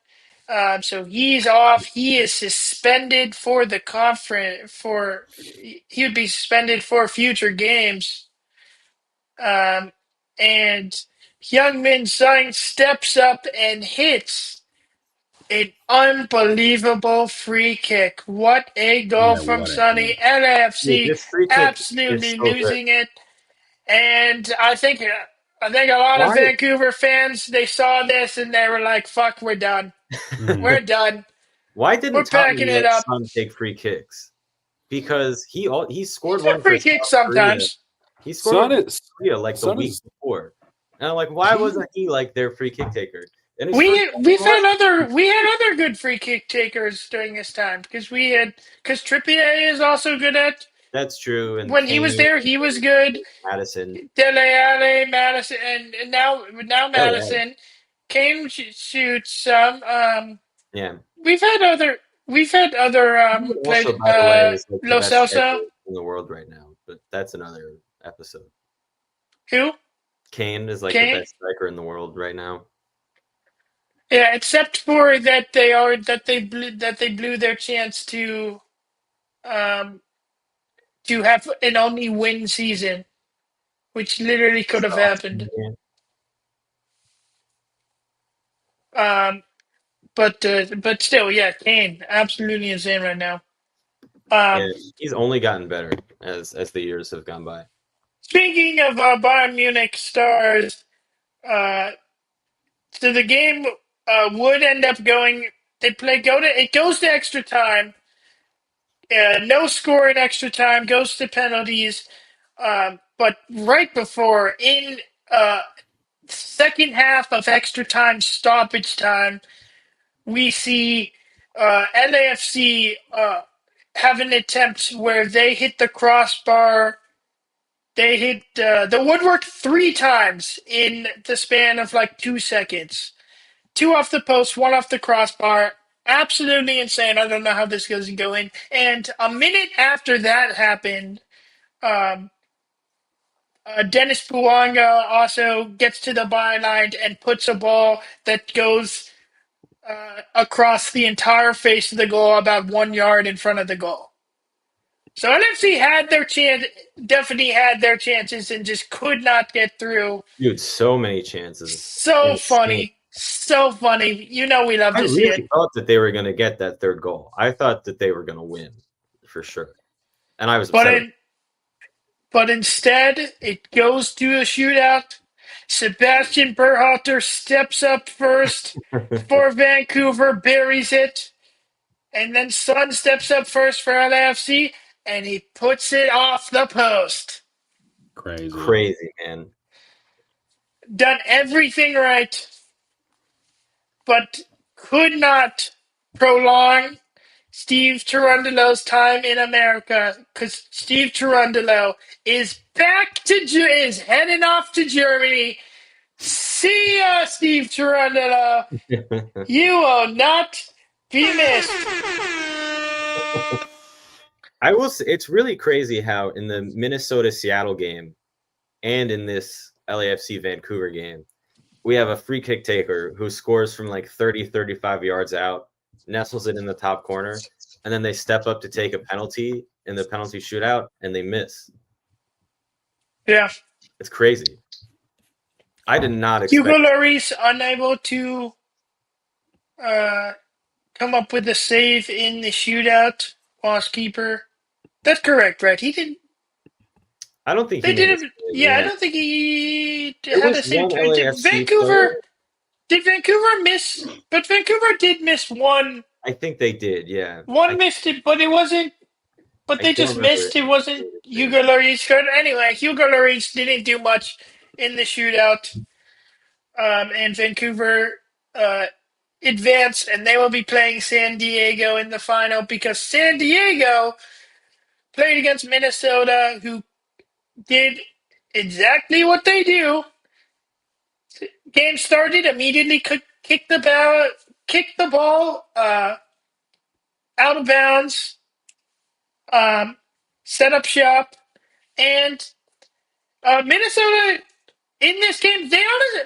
So he's off. He is suspended for the conference. He would be suspended for future games. And Heung-min Son steps up and hits an unbelievable free kick. What a goal Yeah, from what a Sonny. hit. Dude, LAFC this free kick is absolutely so good. losing it. And I think a lot of Why? Vancouver fans, they saw this and they were like, fuck, we're done. Mhm. We're done. Why We're didn't packing Tottenham it let up. Son take free kicks? Because he scored It's a one for free kick South Korea. sometimes. He scored one Son for is South Korea like the Son week is before. And I'm like, why he wasn't he like their free kick taker? And his first We've MLS had other good free kick takers during this time because Trippier is also good at That's true. And when he was Kane, there, he was good. Madison. Dele Alli, Madison, and now Oh yeah. Madison. Kane shoots some. Yeah. We've had other He played also, by the way, is like the Lo best striker Celso. in the world right now. But that's another episode. Who? Kane is like the Kane. best striker in the world right now. Yeah, except for that they blew their chance um to have an only win season, which literally could have So, happened. yeah. But still, yeah, Kane absolutely insane right now. Yeah, he's only gotten better as the years have gone by. Speaking of Bayern Munich stars, uh, so the game would end up going. It goes to extra time. No score in extra time goes to penalties. But right before in second half of extra time stoppage time, we see LAFC have an attempt where they hit the crossbar. They hit the woodwork 3 times in the span of like 2 seconds. 2 off the post, 1 off the crossbar. Absolutely insane. I don't know how this doesn't go in. And a minute after that happened, um, Dennis Puanga also gets to the byline and puts a ball that goes across the entire face of the goal, about 1 yard in front of the goal. So NFC had their chance, definitely had their chances, and just could not get through. Dude, so many chances. So Insane. funny. You know we love I to see it. really thought that they were going to get that third goal. I thought that they were going to win for sure. And I was upset. But instead, it goes to a shootout. Sebastian Berhalter steps up first for Vancouver, buries it. And then Son steps up first for LAFC, and he puts it off the post. Crazy, man. Done everything right, but could not prolong Steve Cherundolo's time in America, because Steve Cherundolo is is heading off to Germany. See ya, Steve Cherundolo. You will not be missed. I will say, it's really crazy how in the Minnesota-Seattle game and in this LAFC Vancouver game, we have a free kick taker who scores from like 30, 35 yards out, nestles it in the top corner, and then they step up to take a penalty in the penalty shootout, and they miss. Yeah. It's crazy. I did not expect Hugo Lloris unable to come up with a save in the shootout. Lost keeper. That's correct, right? He didn't. I don't think They he made didn't. a save, Yeah, I don't think he There had was a save. one LAFC Vancouver. player. Did Vancouver miss? But Vancouver did miss one. I think they did, yeah. One missed it, but it wasn't. But I they don't just remember missed. It wasn't it. Hugo Lloris. Anyway, Hugo Lloris didn't do much in the shootout. And Vancouver advanced, and they will be playing San Diego in the final because San Diego played against Minnesota, who did exactly what they do. Game started, immediately kick the ball out of bounds, set up shop, and Minnesota in this game,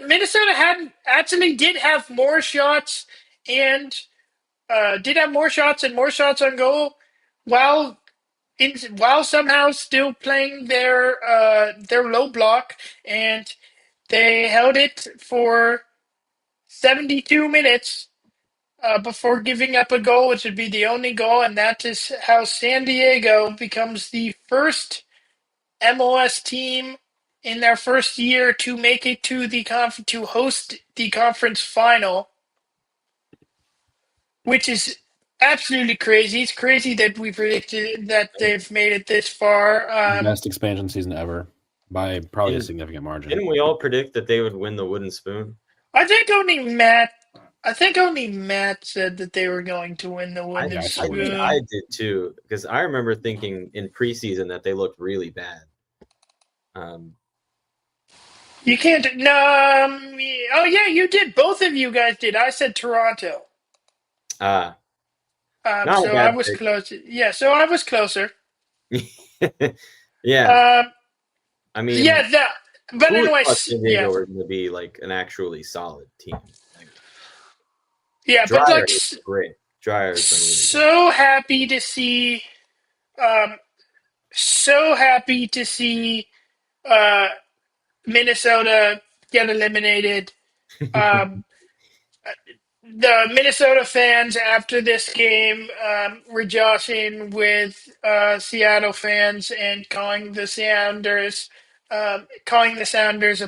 Minnesota did have more shots and did have more shots and more shots on goal, while somehow still playing their low block, and they held it for 72 minutes before giving up a goal, which would be the only goal, and that is how San Diego becomes the first MLS team in their first year to make it to to host the conference final, which is absolutely crazy. It's crazy that we predicted that they've made it this far. Best expansion season ever by probably a significant margin. Didn't we all predict that they would win the wooden spoon? I think only Matt said that they were going to win the wooden spoon. I did too, because I remember thinking in preseason that they looked really bad. You can't. No. Oh yeah, you did. Both of you guys did. I said Toronto. So I was close. Yeah, so I was closer. Yeah. I mean, yeah. But anyway, San Diego were going to be like an actually solid team. Yeah, Dreyer but like is great. Dryer's been really so happy to see. So happy to see Minnesota get eliminated. The Minnesota fans after this game were joshing with Seattle fans and calling the Sounders a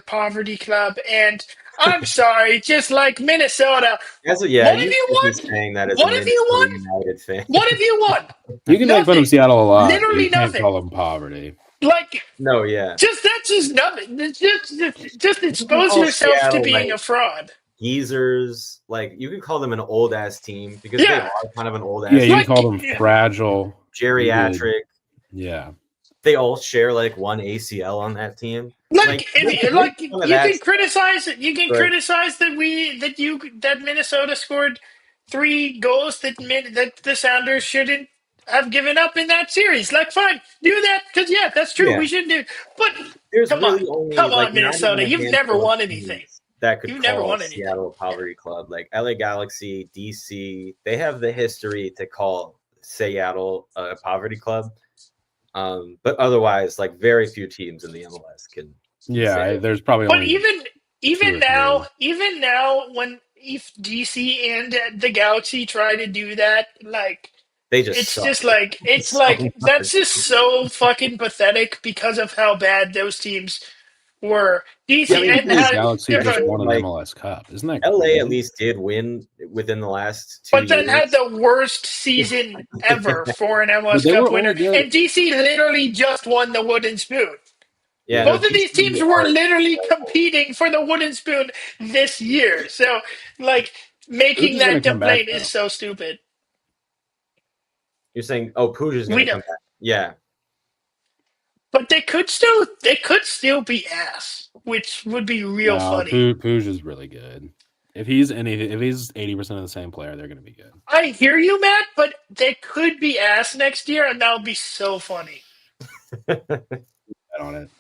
poverty club. And I'm sorry, just like Minnesota. What have you won? Saying that as what have you won? United fan. What have you won? You can make fun of Seattle a lot. Literally you can't nothing. Call them poverty. Like no, yeah. That's just nothing. Just expose yourself to being a fraud. Geezers, like you could call them an old ass team because they are kind of an old ass. Yeah, you can call them fragile, geriatric. Yeah, they all share like one ACL on that team. You can criticize it. You can criticize that Minnesota scored 3 goals that the Sounders shouldn't have given up in that series. Like, fine, do that because that's true. Yeah. We should do. But come on, Minnesota, you've never won anything. That could call Seattle a poverty club. Like LA Galaxy, DC, they have the history to call Seattle a poverty club. But otherwise, like very few teams in the MLS can. Yeah, there's probably. But even now, when if DC and the Galaxy try to do that, like it's that's just so fucking pathetic because of how bad those teams were. DC and Galaxy just won an MLS Cup, isn't that? LA crazy? at least did win within the last 2 years. But then had the worst season ever for an MLS Cup winner, and DC literally just won the wooden spoon. Yeah, both of these teams were literally competing for the wooden spoon this year. So, like, making that complaint is so stupid. You're saying, Puig is going to come back? Yeah. But they could still be ass, which would be real funny. Puig is really good. If he's 80% of the same player, they're going to be good. I hear you, Matt, but they could be ass next year, and that would be so funny. On it.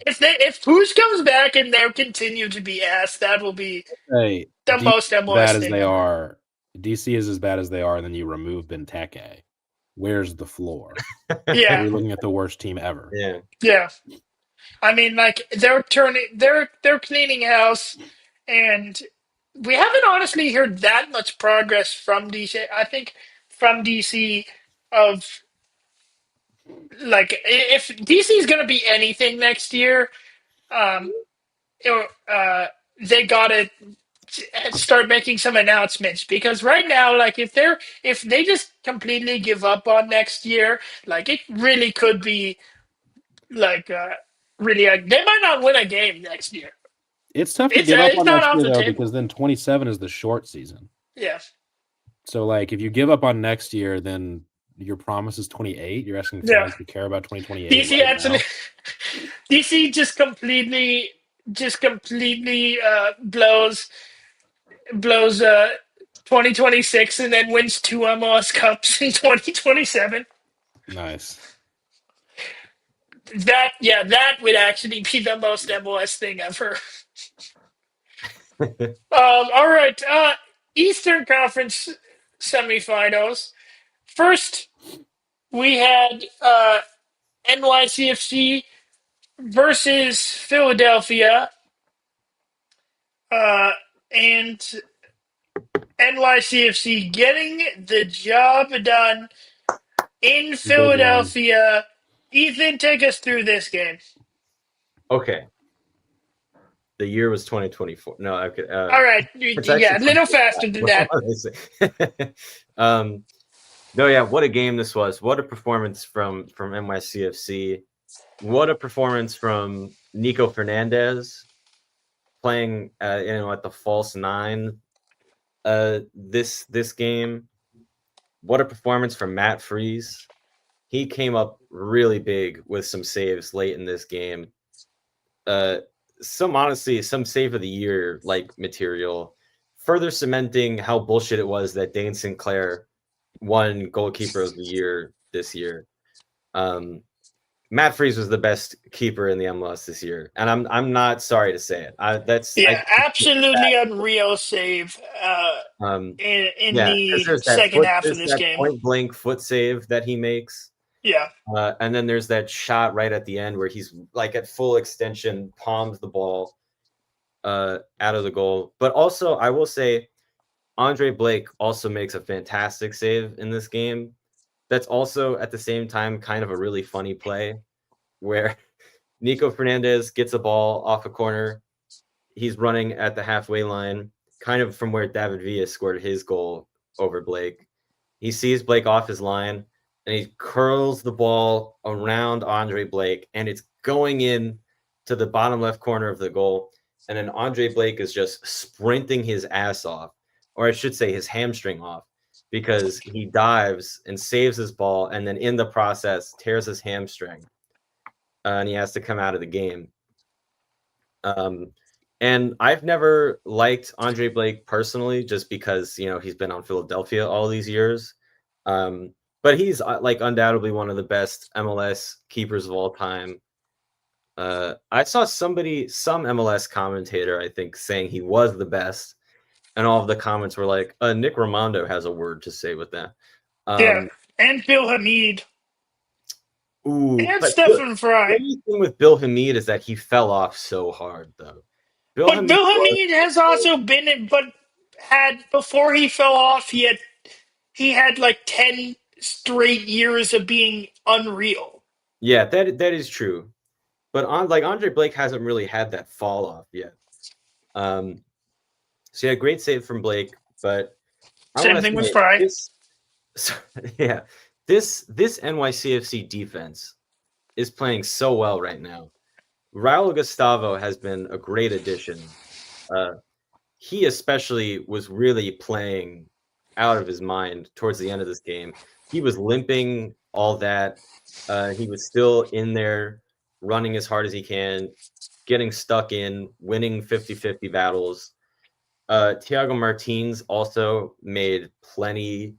If Puig comes back and they continue to be ass, that will be the most MLS bad thing. As they are. DC is as bad as they are, and then you remove Benteke. Where's the floor? Yeah, we're looking at the worst team ever. Yeah. I mean, like they're cleaning house, and we haven't honestly heard that much progress from DC. I think from DC of like if DC is going to be anything next year, they got to start making some announcements because right now, like if they just completely give up on next year, like it really could be like they might not win a game next year. It's tough to give up on next year though because then 27 is the short season. Yeah. So like if you give up on next year, then your promise is 28. You're asking fans to care about 2028. DC just completely blows 2026 and then wins 2 MLS Cups in 2027. Nice. That would actually be the most MLS thing ever. All right. Eastern Conference semifinals. First, we had NYCFC versus Philadelphia, and NYCFC getting the job done in Philadelphia. Ethan, take us through this game. Okay. The year was 2024. No, okay. All right. It's Yeah, a actually little faster than that. No, yeah, what a game this was. What a performance from NYCFC. What a performance from Nico Fernandez playing at the false nine this game. What a performance from Matt Freese. He came up really big with some saves late in this game. Some save of the year like material, further cementing how bullshit it was that Dane Sinclair won goalkeeper of the year this year. Matt Freese was the best keeper in the MLS this year, and I'm not sorry to say it. Absolutely unreal save in the second half of this game. Point blank foot save that he makes. Yeah. And then there's that shot right at the end where he's like at full extension, palms the ball out of the goal. But also, I will say, Andre Blake also makes a fantastic save in this game. That's also at the same time kind of a really funny play where Nico Fernandez gets a ball off a corner. He's running at the halfway line, kind of from where David Villa scored his goal over Blake. He sees Blake off his line, and he curls the ball around Andre Blake, and it's going in to the bottom left corner of the goal. And then Andre Blake is just sprinting his ass off, or I should say his hamstring off, because he dives and saves his ball, and then in the process tears his hamstring, and he has to come out of the game. And I've never liked Andre Blake personally, just because he's been on Philadelphia all these years. But he's like undoubtedly one of the best MLS keepers of all time. I saw some MLS commentator, I think, saying he was the best, and all of the comments were like, Nick Raimondo has a word to say with that. And Bill Hamid. Ooh, and Stephen Fry. The thing with Bill Hamid is that he fell off so hard, though. Bill Hamid has also been but before he fell off, he had like 10 straight years of being unreal. Yeah, that is true. But Andre Blake hasn't really had that fall off yet. So yeah, great save from Blake, but same thing with Fry. This NYCFC defense is playing so well right now. Raul Gustavo has been a great addition. He especially was really playing out of his mind towards the end of this game. He was limping, all that. He was still in there, running as hard as he can, getting stuck in, winning 50-50 battles. Thiago Martins also made plenty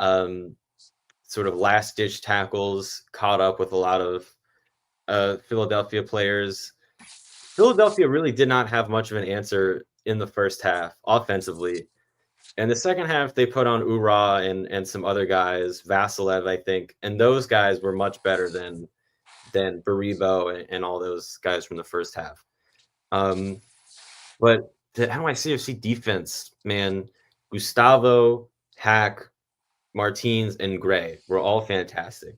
sort of last-ditch tackles, caught up with a lot of Philadelphia players. Philadelphia really did not have much of an answer in the first half offensively. And the second half, they put on Ura and some other guys, Vassilev, I think, and those guys were much better than Baribo and all those guys from the first half. But the NYCFC defense, man, Gustavo, Hack, Martins, and Gray were all fantastic.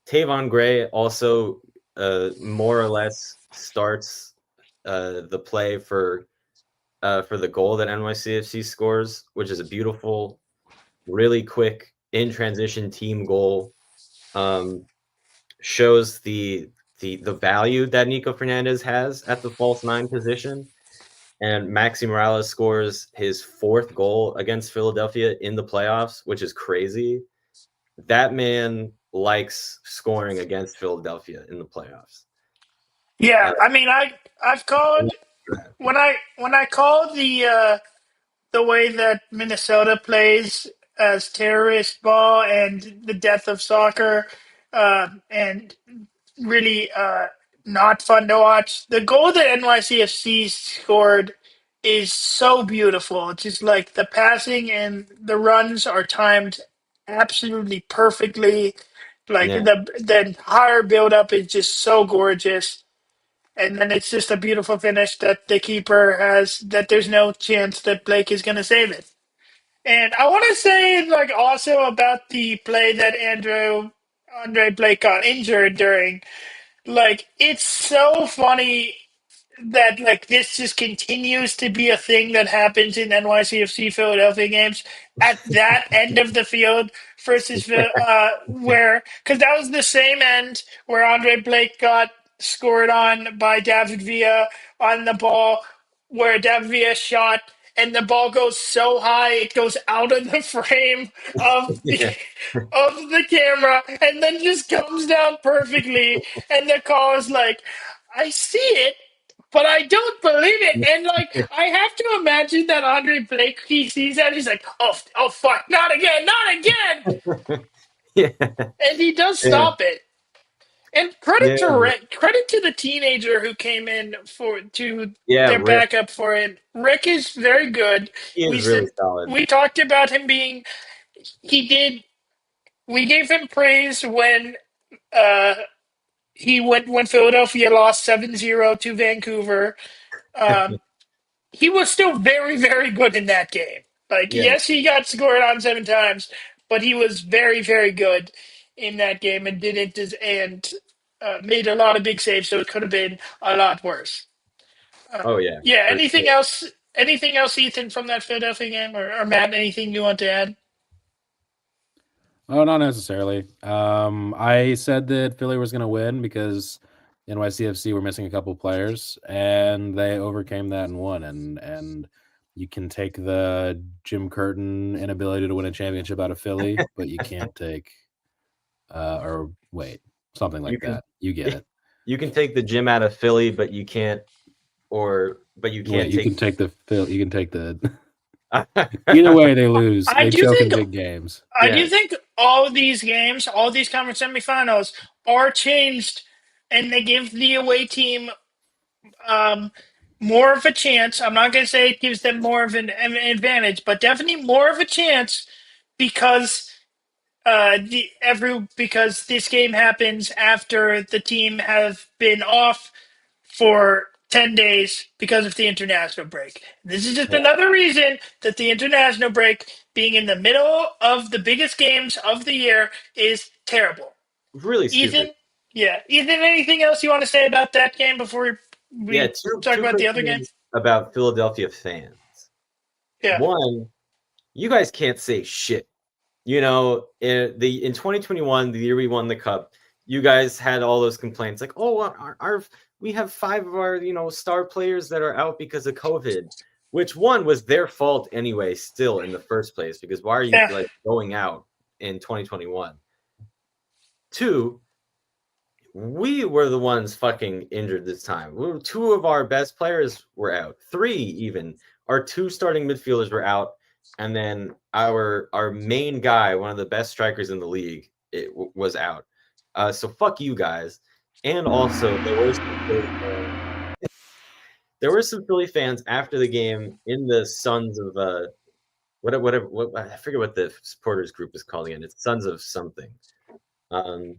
Tavon Gray also more or less starts the play for the goal that NYCFC scores, which is a beautiful, really quick in transition team goal. Shows the value that Nico Fernandez has at the false nine position. And Maxi Morales scores his fourth goal against Philadelphia in the playoffs, which is crazy. That man likes scoring against Philadelphia in the playoffs. Yeah, I mean, I've called when I called the way that Minnesota plays as terrorist ball and the death of soccer, and really not fun to watch. The goal that NYCFC scored is so beautiful. It's just like the passing and the runs are timed absolutely perfectly. Like Yeah. the entire build-up is just so gorgeous. And then it's just a beautiful finish that the keeper has, that there's no chance that Blake is going to save it. And I want to say, like, also about the play that Andre Blake got injured during. Like, it's so funny that like this just continues to be a thing that happens in NYCFC Philadelphia games at that end of the field versus where, because that was the same end where Andre Blake got scored on by David Villa on the ball, where David Villa shot and the ball goes so high it goes out of the frame of the Yeah. of the camera and then just comes down perfectly, and the call is like, I see it, but I don't believe it. And like, I have to imagine that Andre Blake, he sees that, he's like, oh fuck, not again, not again. Yeah. And he does Yeah. stop it. And credit Yeah. to Rick, credit to the teenager who came in to Yeah. their Rick. backup for him. Rick is very good. He is really solid. We talked about him being, we gave him praise when when Philadelphia lost 7-0 to Vancouver. He was still very, very good in that game. Like, Yeah. yes, he got scored on 7 times, but he was very, very good in that game and made a lot of big saves. So it could have been a lot worse. Oh yeah. Yeah. For Anything sure. else? Anything else, Ethan, from that Philadelphia game, or Matt? Anything you want to add? Oh, not necessarily. I said that Philly was going to win because NYCFC were missing a couple players, and they overcame that and won. And you can take the Jim Curtin inability to win a championship out of Philly, but you can't take, something like can- that. You get it. You can take the gym out of Philly, but you can't. You can take the either way they lose. They choke in big games. I do think all these games, all these conference semifinals are changed, and they give the away team more of a chance. I'm not going to say it gives them more of an advantage, but definitely more of a chance because because this game happens after the team have been off for 10 days because of the international break. This is just another reason that the international break, being in the middle of the biggest games of the year, is terrible. Really stupid. Ethan, anything else you want to say about that game before we talk about the other games? About Philadelphia fans. Yeah. One, you guys can't say shit. You know, in 2021, the year we won the cup, you guys had all those complaints like, oh, we have 5 of our, star players that are out because of COVID, which one was their fault anyway, still in the first place, because why are you like going out in 2021? 2, we were the ones fucking injured this time. 2 of our best players were out. 3 even. Our 2 starting midfielders were out. And then our main guy, one of the best strikers in the league, was out. So fuck you guys. And also, there were some Philly fans after the game in the Sons of what I forget what the supporters group is calling it. It's Sons of something. And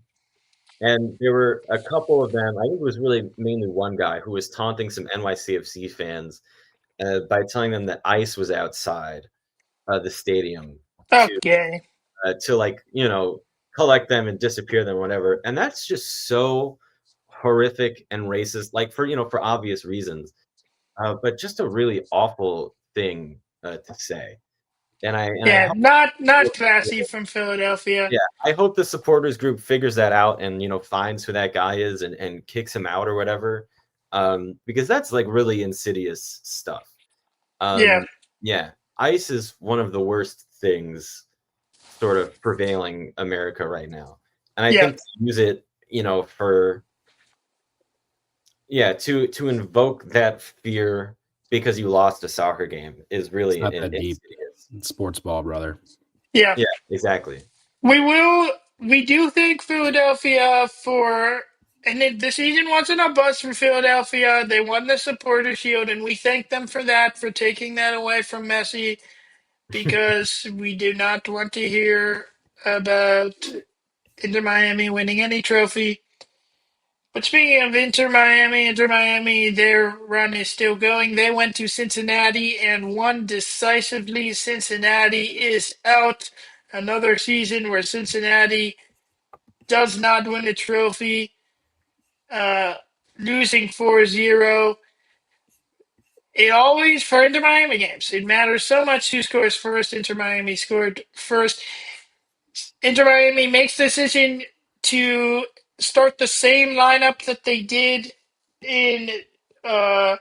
there were a couple of them. I think it was really mainly one guy who was taunting some NYCFC fans by telling them that ice was outside the stadium to like, collect them and disappear them, whatever. And that's just so horrific and racist, like for obvious reasons, but just a really awful thing to say. And not classy from Philadelphia. Yeah, I hope the supporters group figures that out and finds who that guy is and kicks him out or whatever, because that's like really insidious stuff. Yeah, ICE is one of the worst things sort of prevailing America right now, and I think to use it, to invoke that fear because you lost a soccer game is really not that deep. It's sports ball, brother. Yeah, exactly. We do thank Philadelphia for the season wasn't a bust for Philadelphia. They won the Supporter Shield, and we thank them for that, for taking that away from Messi, because we do not want to hear about Inter Miami winning any trophy. But speaking of Inter Miami, their run is still going. They went to Cincinnati and won decisively. Cincinnati is out. Another season where Cincinnati does not win a trophy, losing 4-0. It always, for Inter Miami games, it matters so much who scores first. Inter Miami scored first. Inter Miami makes the decision to start the same lineup that they did in uh,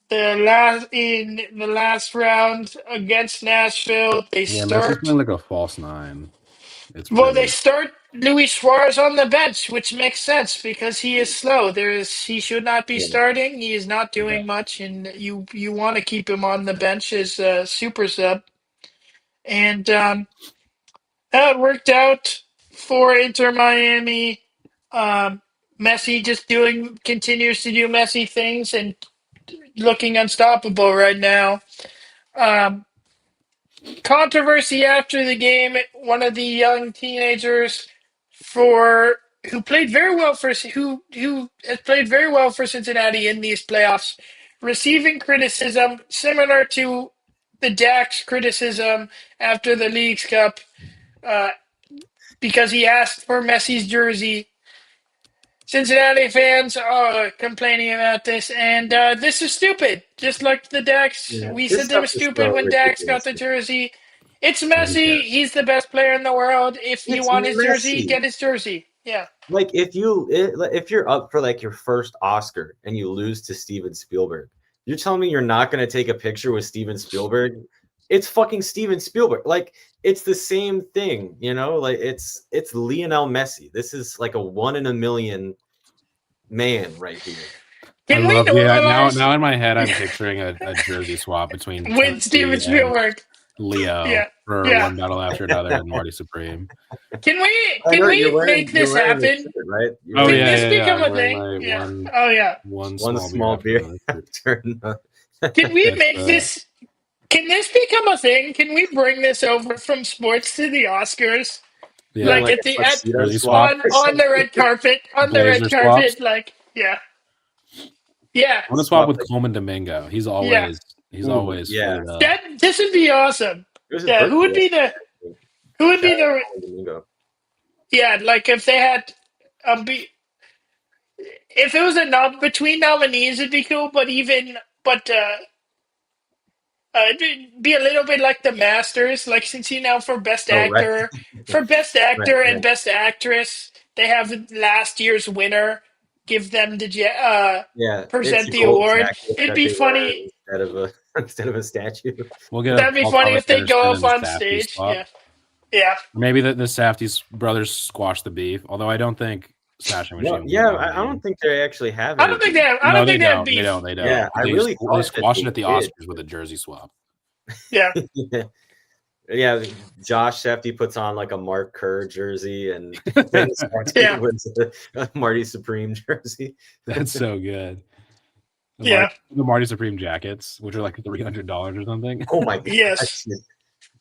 the last round against Nashville. They Yeah, Messi's start playing like a false nine. It's well. They pretty. start Luis Suarez on the bench, which makes sense because he is slow. He should not be Yeah. starting. He is not Yeah. doing much, and you want to keep him on the bench as a super sub. And that worked out for Inter Miami. Messi just continues to do Messi things and looking unstoppable right now. Controversy after the game. One of the young teenagers who played very well for who has played very well for Cincinnati in these playoffs, receiving criticism similar to the Dax criticism after the Leagues Cup, because he asked for Messi's jersey. Cincinnati fans are complaining about this, and this is stupid. Just like the Dax, Yeah, we this said it stuff was is stupid so when Dax got ridiculous. the jersey. It's Yeah, who Messi. cares? He's the best player in the world. If you It's want his jersey, Messi. get his jersey. Yeah. Like if you're up for like your first Oscar and you lose to Steven Spielberg, you're telling me you're not going to take a picture with Steven Spielberg? It's fucking Steven Spielberg. Like it's the same thing, you know? Like it's Lionel Messi. This is like a 1 in a million man right here. Can I we love yeah. normalize Now in my head, I'm picturing a jersey swap between with Steven Tootsie and Spielberg? Leo Yeah. for Yeah. one battle after another and Marty Supreme. Can we I can know we make you're this wearing this happen? shirt, right? You're Oh Can wearing yeah, this yeah, yeah. become I'm a wearing thing? my Yeah. Oh yeah. one one small small beer beer after another. after another. Can we That's make this? Can this become a thing? Can we bring this over from sports to the Oscars? Doing yeah. Like like at a the at tuxedo Jersey swap swap, or on the something. red carpet, blazer swaps. like yeah, I want to swap Swap with like, Coleman Domingo. He's yeah. ooh, always yeah. flared up. This would be awesome. It was his Yeah, birthday yesterday. who would be Shout out the to Domingo. yeah, like if they had if it was a between nominees it'd be cool, but it'd be a little bit like the Masters, like since for Best Oh, right. Actor, Right, and right. Best Actress, they have last year's winner give them the Yeah, it's present a the gold award. jacket It'd that be they wear funny. instead of a statue. We'll get a That'd be Paul funny Thomas if they Anderson go up and on Safdie stage. swap. Yeah, yeah. Maybe the Safdie brothers squash the beef. Although I don't think Smashing No, Machine. yeah, I don't think they actually have I don't think anything. they have. I No, don't they think they have don't. They beef. don't. They don't. Yeah, I really they thought squashed that it at the they did. Oscars with a jersey swap. Yeah, Yeah, Josh Safdie puts on like a Mark Kerr jersey and Yeah. was a Marty Supreme jersey. That's so good. Yeah. The Marty Supreme jackets, which are like $300 or something. Oh my god! Yes.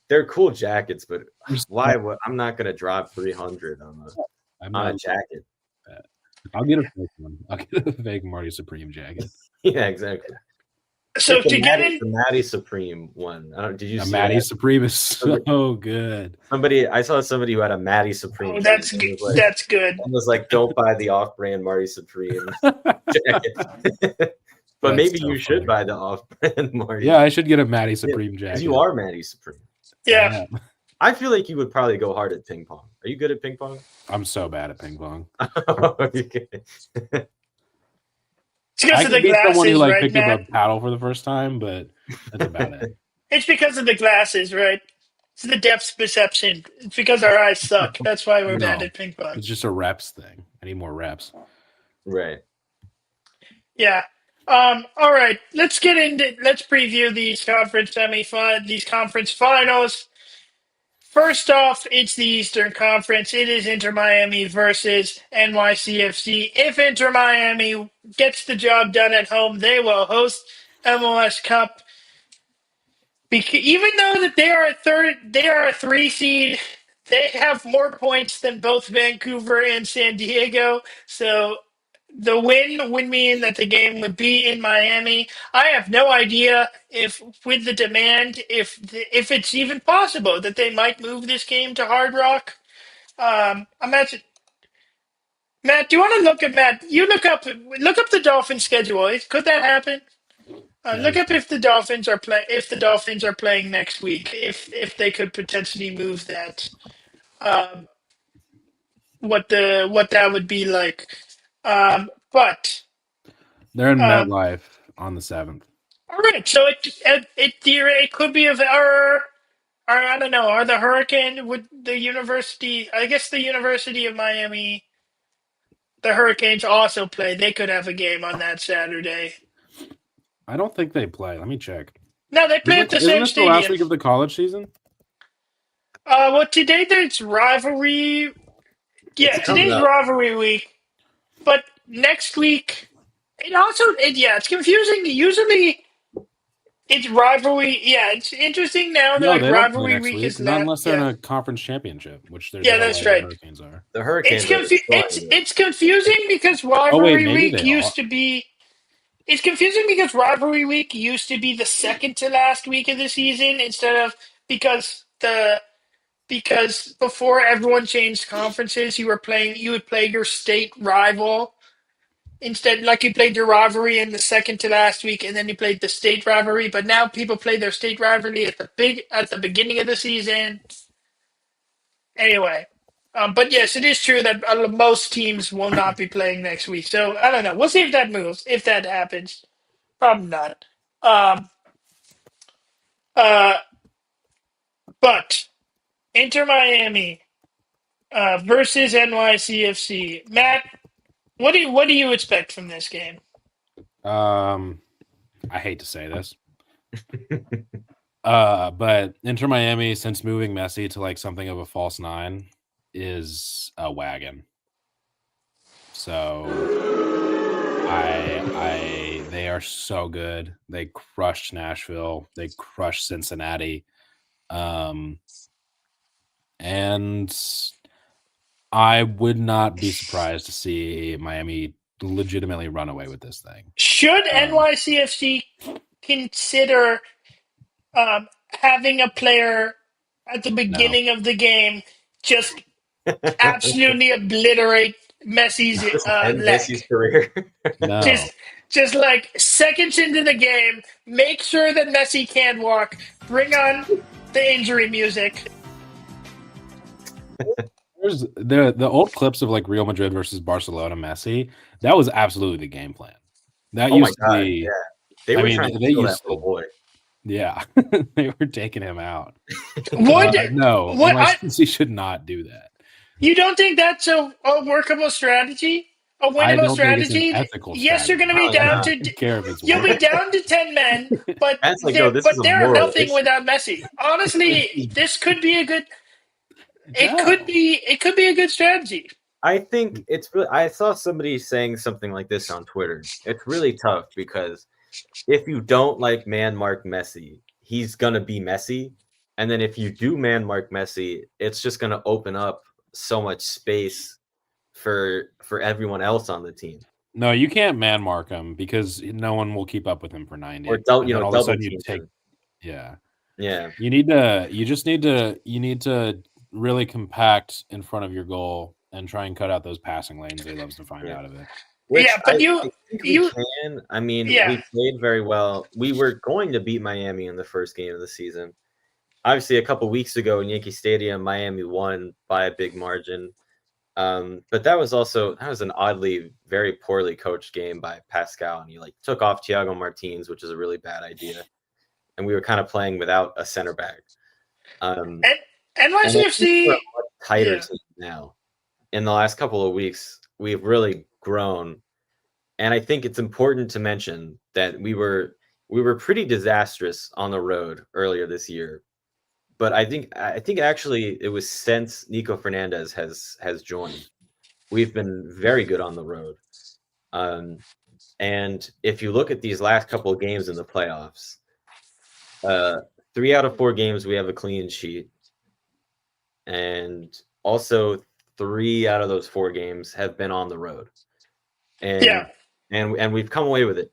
They're cool jackets, but There's- why? I'm not gonna drop 300 on I'm a not, jacket. I'll get a fake one. I'll get a fake Marty Supreme jacket. Yeah, exactly. So It's to get in, the Matty Supreme one. Did you A see Matty that? Supreme is so good. I saw somebody who had a Matty Supreme. oh, that's jersey, good. and That's good. was like, "Don't buy the off-brand Marty Supreme jacket." But That's maybe so you should funny. buy the off-brand Marty. Yeah, I should get a Matty Supreme jacket. because you are Matty Supreme. Yeah. I feel like you would probably go hard at ping pong. Are you good at ping pong? I'm so bad at ping pong. Okay. It's because I of can the beat someone glasses, who like right, picked Matt? up a paddle for the first time, but that's about it. It's because of the glasses, right? It's the depth perception. It's because our eyes suck. That's why we're bad No. at ping pong. It's just a reps thing. I need more reps. Right. Yeah. All right. Let's preview these conference finals. First off, it's the Eastern Conference. It is Inter Miami versus NYCFC. If Inter Miami gets the job done at home, they will host MLS Cup. Even though that they are a 3 seed. They have more points than both Vancouver and San Diego. So the win would mean that the game would be in Miami. I have no idea if, with the demand, if it's even possible that they might move this game to Hard Rock. Imagine, Matt. Do you want to look at Matt? You look up the Dolphins schedule. Could that happen? Look up if the Dolphins are playing next week. If they could potentially move that. What that would be like. But They're in MetLife on the 7th. all right, so it could be or I don't know. Are the Hurricane would the University? I guess the University of Miami, the Hurricanes also play. They could have a game on that Saturday. I don't think they play. Let me check. No, they play at the same Isn't this stadium. the last week of the college season? Well, today there's rivalry. Yeah, today's rivalry week. But next week, it's confusing. Usually, it's rivalry. Yeah, it's interesting now that rivalry week is not unless they're in a conference championship, which there's that's right. The Hurricanes are. The Hurricanes. It's confusing because rivalry week used to be. It's confusing because rivalry week used to be the second to last week of the season because before everyone changed conferences, you would play your state rival instead. Like you played your rivalry in the second to last week, and then you played the state rivalry. But now people play their state rivalry at the beginning of the season. Anyway, but yes, it is true that most teams will not be playing next week. So I don't know. We'll see if that moves. If that happens, probably not. But Inter Miami versus NYCFC. Matt, what do you expect from this game? I hate to say this. But Inter Miami, since moving Messi to like something of a false 9, is a wagon. So they are so good. They crushed Nashville. They crushed Cincinnati. And I would not be surprised to see Miami legitimately run away with this thing. Should NYCFC consider having a player at the beginning of the game just absolutely obliterate Messi's Messi's career? No. Just like seconds into the game, make sure that Messi can't walk. Bring on the injury music. There's the old clips of like Real Madrid versus Barcelona Messi. That was absolutely the game plan. That used to be. Yeah. They were trying to kill that little boy. Yeah, they were taking him out. No, NYCFC should not do that. You don't think that's a workable strategy? A winnable strategy? Yes, you're going to be down to. You'll be down to 10 men, but they're nothing without Messi. Honestly, this could be a good. It could be a good strategy. I think it's really. I saw somebody saying something like this on Twitter. It's really tough because if you don't like man mark Messi, he's gonna be Messi, and then if you do man mark Messi, it's just gonna open up so much space for everyone else on the team. No, you can't man mark him because no one will keep up with him for 90. Or all of a sudden you take. Yeah. You need to really compact in front of your goal and try and cut out those passing lanes he loves to find out of it. Which I think we can. I mean, we played very well. We were going to beat Miami in the first game of the season. Obviously, a couple weeks ago in Yankee Stadium, Miami won by a big margin. But that was an oddly very poorly coached game by Pascal, and he took off Thiago Martins, which is a really bad idea. And we were kind of playing without a center back. NYCFC tighter team now. In the last couple of weeks, we've really grown, and I think it's important to mention that we were pretty disastrous on the road earlier this year. but I think actually it was since Nico Fernandez has joined. We've been very good on the road. And if you look at these last couple of games in the playoffs, 3 out of 4 games we have a clean sheet. And also 3 out of those 4 games have been on the road. And we've come away with it.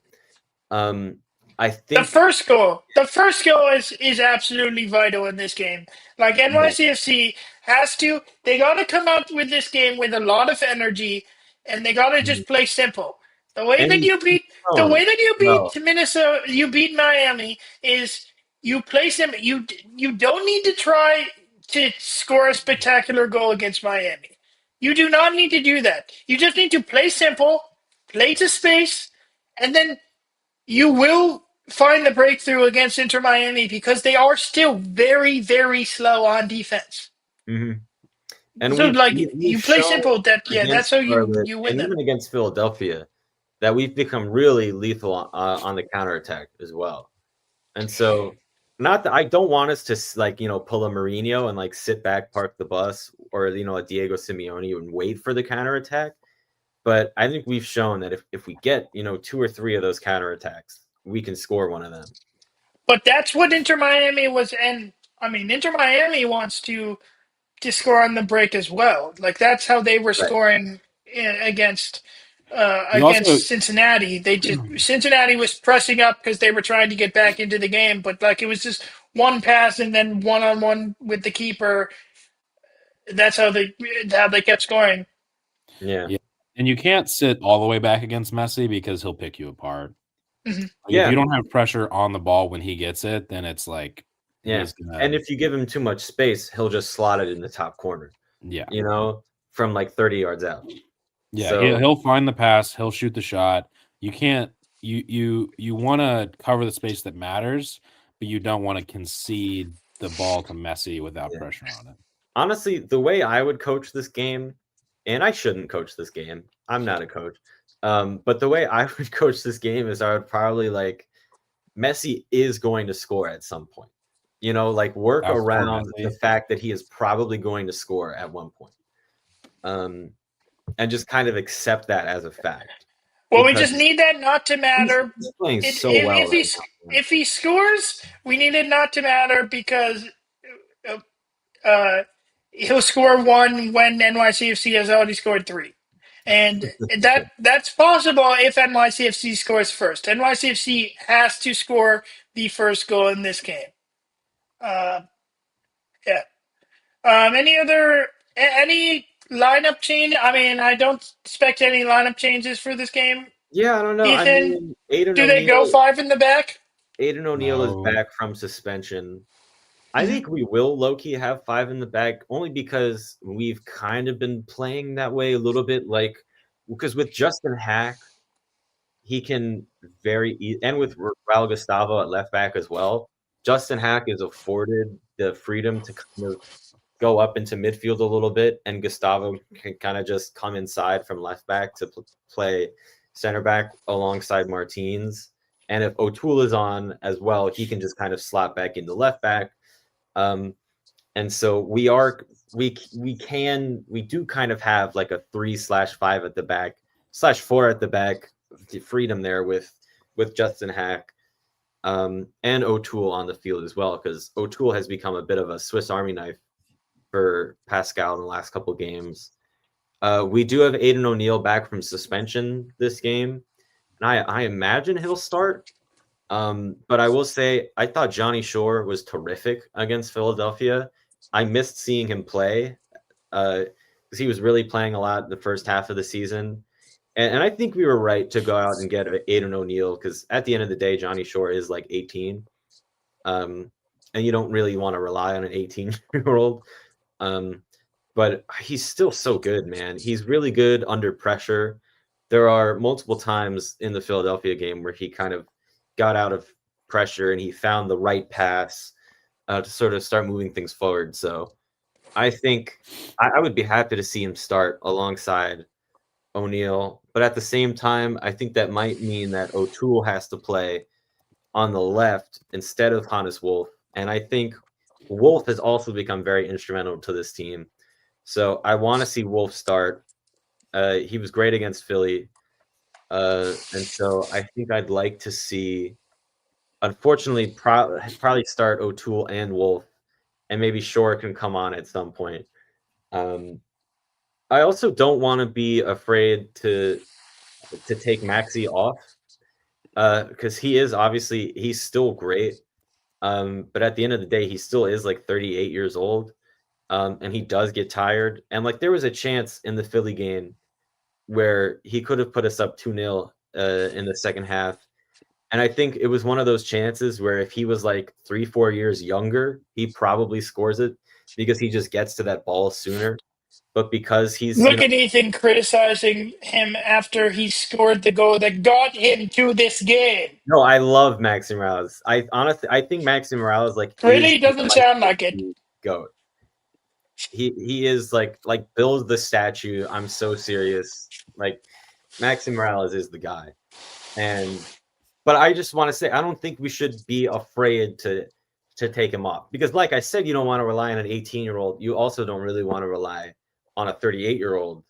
I think the first goal is absolutely vital in this game. Like NYCFC they got to come out with this game with a lot of energy, and they got to just play simple. The way that you beat Minnesota, you beat Miami is you play simple. You don't need to try to score a spectacular goal against Miami. You do not need to do that. You just need to play simple, play to space, and then you will find the breakthrough against Inter Miami because they are still very, very slow on defense. Mm-hmm. And so you play simple. That's how you win and them. Even against Philadelphia, that we've become really lethal on the counterattack as well. And so, not that I don't want us to pull a Mourinho and sit back, park the bus, or a Diego Simeone and wait for the counterattack. But I think we've shown that if we get 2 or 3 of those counterattacks, we can score one of them. But that's what Inter Miami was, and I mean Inter Miami wants to score on the break as well. Like that's how they were scoring against Cincinnati. Cincinnati was pressing up because they were trying to get back into the game, but it was just one pass and then 1-on-1 with the keeper. That's how they kept scoring. Yeah. And you can't sit all the way back against Messi because he'll pick you apart. Mm-hmm. If you don't have pressure on the ball when he gets it, then it's and if you give him too much space, he'll just slot it in the top corner. Yeah. From 30 yards out. Yeah, so, he'll find the pass, he'll shoot the shot. You can't you want to cover the space that matters, but you don't want to concede the ball to Messi without pressure on it. Honestly, the way I would coach this game, and I shouldn't coach this game. I'm not a coach. But the way I would coach this game is I would probably Messi is going to score at some point. Work around the fact that he is probably going to score at one point. And just kind of accept that as a fact. Well, we just need that not to matter. He's playing so well. If he scores, we need it not to matter because he'll score 1 when NYCFC has already scored 3. And that's possible if NYCFC scores first. NYCFC has to score the first goal in this game. Any lineup change? I mean, I don't expect any lineup changes for this game. Yeah, I don't know. Ethan, do they go 5 in the back? Aiden O'Neill is back from suspension. I think we will low-key have 5 in the back only because we've kind of been playing that way a little bit. Because with Justin Hack, he can and with Raul Gustavo at left back as well, Justin Hack is afforded the freedom to kind of go up into midfield a little bit, and Gustavo can kind of just come inside from left back to play center back alongside Martins. And if O'Toole is on as well, he can just kind of slot back into left back. And so we do kind of have a 3/5 at the back /4 at the back, the freedom there with Justin Hack and O'Toole on the field as well, because O'Toole has become a bit of a Swiss Army knife for Pascal in the last couple of games. We do have Aiden O'Neill back from suspension this game, and I imagine he'll start. But I will say I thought Johnny Shore was terrific against Philadelphia. I missed seeing him play because he was really playing a lot the first half of the season. And I think we were right to go out and get Aiden O'Neill because at the end of the day, Johnny Shore is 18. And you don't really want to rely on an 18-year-old. But he's still so good, man. He's really good under pressure. There are multiple times in the Philadelphia game where he kind of got out of pressure and he found the right pass to sort of start moving things forward. So I think I would be happy to see him start alongside O'Neill. But at the same time, I think that might mean that O'Toole has to play on the left instead of Hannes Wolf. And I think Wolf has also become very instrumental to this team. So I want to see Wolf start. He was great against Philly. And so I think I'd like to see, unfortunately, probably start O'Toole and Wolf, and maybe Shore can come on at some point. I also don't want to be afraid to take Maxi off, because he's still great. But at the end of the day, he still is like 38 years old. And he does get tired. And like there was a chance in the Philly game where he could have put us up 2-0 in the second half. And I think it was one of those chances where if he was like 3-4 years younger, he probably scores it because he just gets to that ball sooner. But because he's Look at Ethan criticizing him after he scored the goal that got him to this game. no, I love Maxi Morales. I think Maxi Morales like Really is doesn't sound like it. GOAT. He is like build the statue. I'm so serious. Like Maxi Morales is the guy. But I just want to say I don't think we should be afraid to take him off, because like I said, you don't want to rely on an 18-year-old. You also don't really want to rely on a 38-year-old,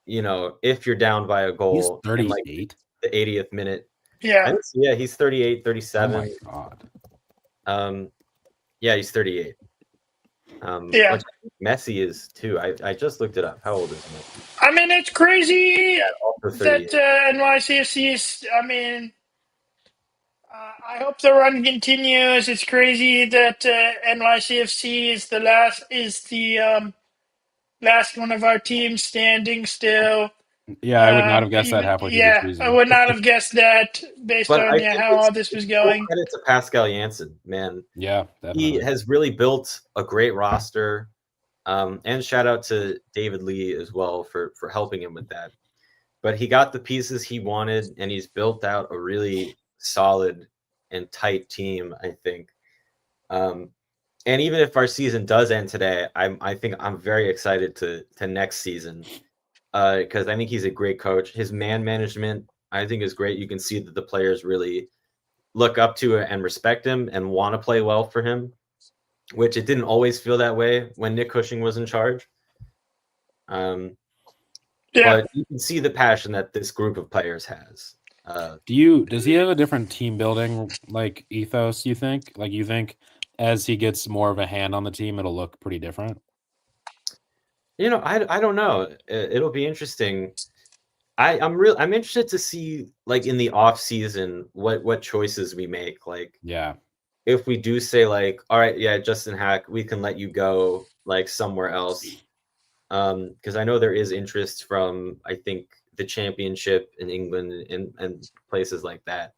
if you're down by a goal. He's in like 38. the 80th minute. Yeah. He's 38, 37. Oh my god. Yeah, he's 38. Yeah. Which Messi is too. I just looked it up. How old is Messi? I mean, it's crazy Also that 38. NYCFC is. I mean, I hope the run continues. It's crazy that NYCFC is the last one of our teams standing still. Yeah, I would not have guessed that halfway through the Yeah, season. I would not have guessed that based But on I think how all this was going. Full credit to Pascal Janssen, man. Yeah, definitely. He has really built a great roster. And shout out to David Lee as well for helping him with that. But he got the pieces he wanted, and he's built out a really solid and tight team, I think. And even if our season does end today, I think I'm very excited to next season, because I think he's a great coach. His man management, I think, is great. You can see that the players really look up to and respect him and want to play well for him, which it didn't always feel that way when Nick Cushing was in charge. But you can see the passion that this group of players has. Does he have a different team building like ethos, you think? Like you think as he gets more of a hand on the team, it'll look pretty different? I don't know. It'll be interesting. I'm interested to see, like, in the off season what choices we make. Like, Yeah. if we do say like, all right, yeah, Justin Hack, we can let you go like somewhere else. Because I know there is interest from, I think, the Championship in England and places like that.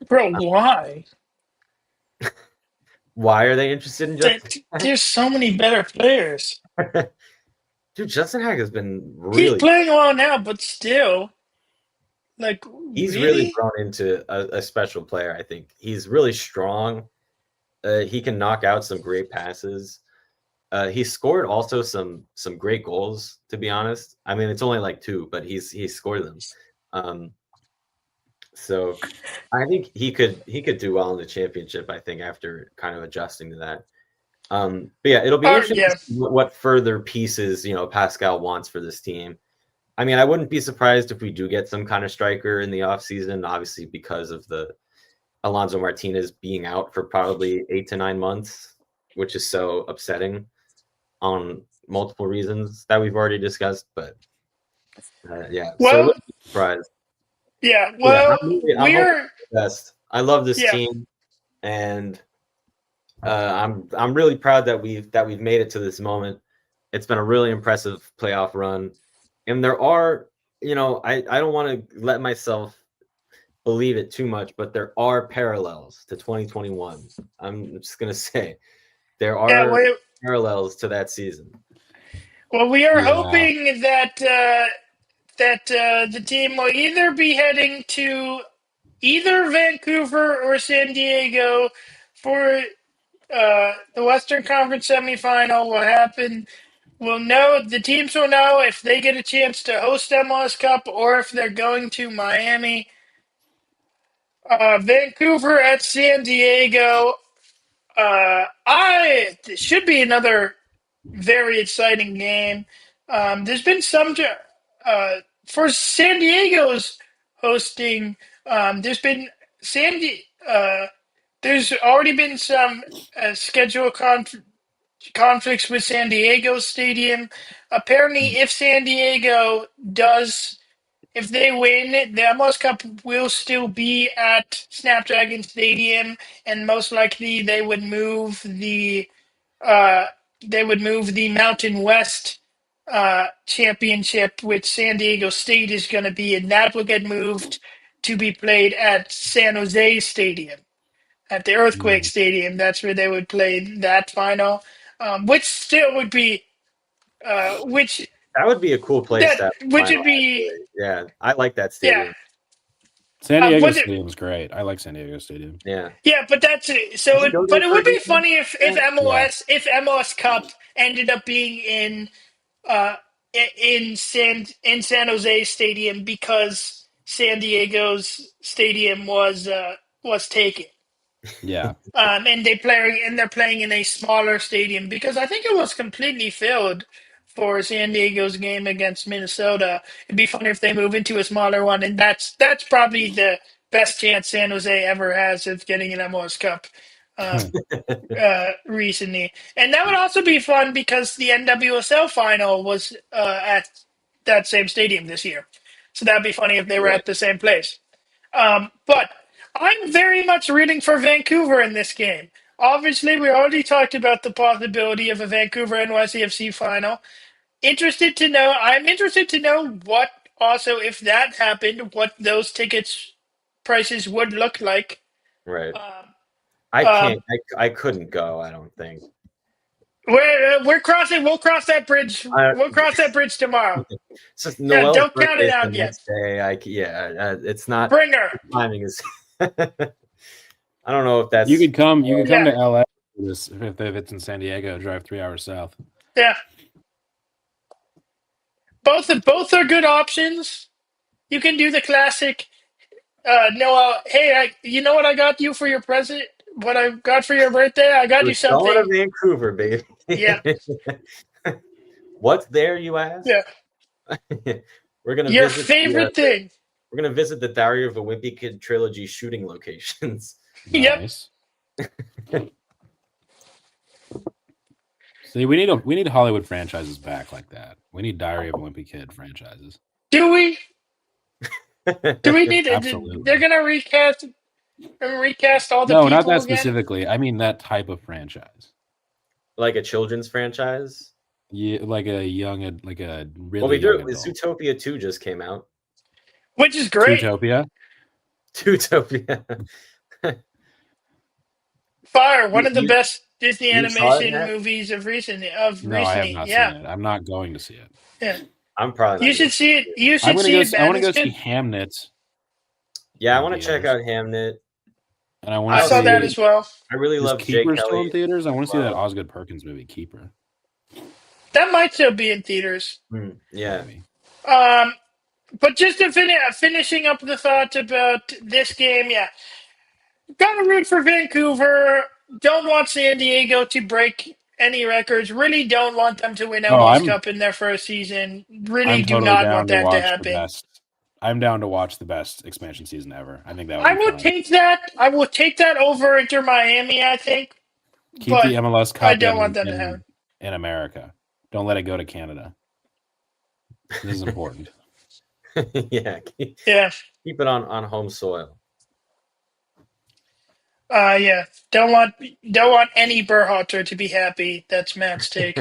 Bro, why? Why are they interested in Justin? There's so many better players. Dude, Justin Hack has been He's really playing well now, but still, like, he's really? really grown into a special player. I think he's really strong. He can knock out some great passes. He scored also some great goals, to be honest. I mean, it's only like 2, but he scored them. So I think he could do well in the Championship, I think, after kind of adjusting to that. But yeah, it'll be interesting to see what further pieces, Pascal wants for this team. I mean, I wouldn't be surprised if we do get some kind of striker in the offseason, obviously because of the Alonso Martinez being out for probably 8 to 9 months, which is so upsetting on multiple reasons that we've already discussed. But yeah, Well, so surprised. Yeah, well, I'm we're best. I love this team, and I'm really proud that we've made it to this moment. It's been a really impressive playoff run, and there are, I don't want to let myself believe it too much, but there are parallels to 2021. I'm just gonna say there are parallels to that season. Well, we are hoping that the team will either be heading to either Vancouver or San Diego for the Western Conference semifinal. Will happen. The teams will know if they get a chance to host MLS Cup or if they're going to Miami. Vancouver at San Diego. It should be another very exciting game. There's been some for San Diego's hosting. There's been there's already been some schedule conflicts with San Diego Stadium. Apparently, if San Diego does, if they win, the MLS Cup will still be at Snapdragon Stadium, and most likely uh, they would move the Mountain West championship, which San Diego State is going to be, and that will get moved to be played at San Jose Stadium, at the Earthquake Stadium. That's where they would play that final, which still would be, which That would be a cool place to have a which final, would be, actually. Yeah, I like that yeah. stadium. San Diego was it- Stadium's great. I like San Diego Stadium. Yeah. Yeah, but that's so. Did you go But there it for would a be game? funny if MLS Cup ended up being uh in San Jose Stadium because San Diego's stadium was taken. Yeah. And they're playing in a smaller stadium because I think it was completely filled for San Diego's game against Minnesota. It'd be funny if they move into a smaller one, and that's probably the best chance San Jose ever has of getting an MLS Cup recently. And that would also be fun because the NWSL final was at that same stadium this year. So that'd be funny if they were Right. at the same place. But I'm very much rooting for Vancouver in this game. Obviously, we already talked about the possibility of a Vancouver NYCFC final. I'm interested to know what also, if that happened, what those tickets prices would look like. Right. Um, I can't. I couldn't go. I don't think. we're crossing. We'll cross that bridge. I- We'll cross that bridge tomorrow. It's just Noel's don't count birthday it is out the yet. next day. It's not. Bring her. Timing is. I don't know if that's. You could come. You could come Yeah. to LA for this if it's in San Diego. Drive 3 hours south. Yeah. Both are good options. You can do the classic. Noel, hey, you know what I got you for your present? What I got for your birthday? I got you We're going something. to Vancouver, baby. Yeah. What's there, you ask? Yeah. We're gonna Your visit favorite thing. We're gonna visit the Diary of a Wimpy Kid trilogy shooting locations. Yep. Nice. See, we need Hollywood franchises back like that. We need Diary of a Wimpy Kid franchises. Do we? Do we need it? Absolutely. They're gonna recast all the No, people not that again? specifically. I mean that type of franchise. Like a children's franchise. Yeah, like a young, like a really. Well, we do young it with adult. Zootopia 2 just came out. Which is great. Zootopia. Zootopia. Fire, one of the You- best Disney you saw it, animation Matt? movies of recently. No, I have not Yeah. seen it. I'm not going to see it. Yeah. I'm probably not You should gonna- see it. You I'm should gonna see go. it, man. I want to go It's see good. Hamnet, Yeah, I in want to check theaters. out Hamnet. and I want I to saw see. that as well. I really Is love Jake Keeper still in Kelly. theaters? I want to see that Wow. Osgood Perkins movie, Keeper. That might still be in theaters. Yeah. Maybe. But just to finishing up the thought about this game, yeah. Gotta root for Vancouver. Don't want San Diego to break any records. Really don't want them to win Oh, MLS I'm- Cup in their first season. Really I'm do totally not down want to that to watch the happen. best. I'm down to watch the best expansion season ever. I think that would I be will fun. take that. I will take that over Inter Miami, I think. Keep but the MLS Cup I don't want them to have. in America. Don't let it go to Canada. This is important. Yeah. Yeah. Keep it on home soil. Yeah. Don't want any Berhalter to be happy. That's Matt's take.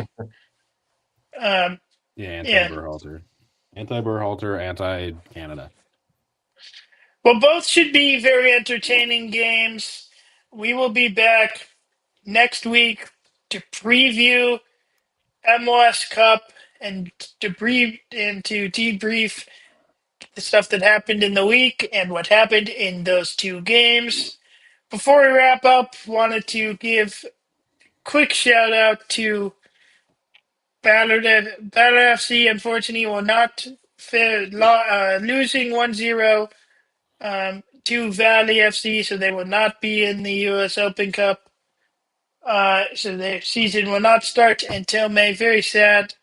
Yeah, Yeah. anti-Berhalter. Anti-Berhalter, anti-Canada. Well, both should be very entertaining games. We will be back next week to preview MLS Cup and to debrief the stuff that happened in the week and what happened in those two games. Before we wrap up, wanted to give quick shout out to Ballard FC. Unfortunately, will not losing 1-0 to Valley FC, so they will not be in the U.S. Open Cup. So their season will not start until May. Very sad.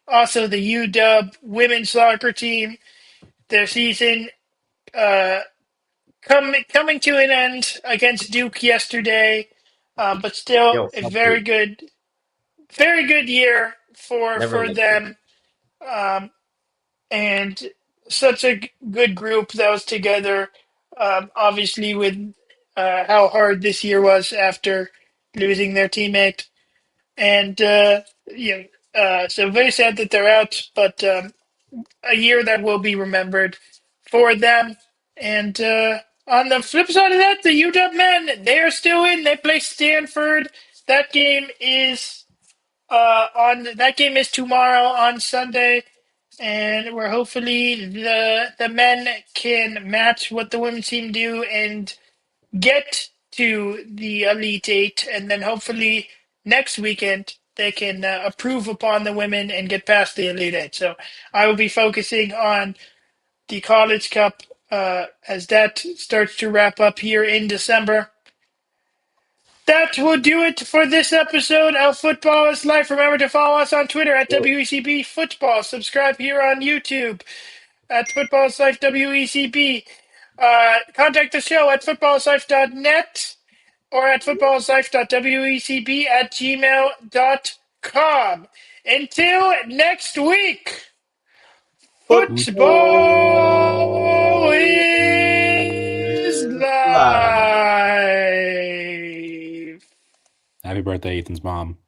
Also, the UW women's soccer team, their season coming to an end against Duke yesterday, but still Yo, a fuck very Duke. good year Never for liked them, and such a good group that was together. Obviously, with how hard this year was after losing their teammate, and so very sad that they're out, but a year that will be remembered for them. And on the flip side of that, the UW men, they are still in. They play Stanford. That game is tomorrow on Sunday, and where hopefully the men can match what the women's team do and get to the Elite Eight, and then hopefully next weekend they can improve upon the women and get past the Elite Eight. So I will be focusing on the College Cup as that starts to wrap up here in December. That will do it for this episode of Football is Life. Remember to follow us on Twitter at WECB Football. Subscribe here on YouTube at Football is Life WECB. Contact the show at footballislife.net or at footballislife.wecb@gmail.com. Until next week, football is life. Happy birthday, Ethan's mom.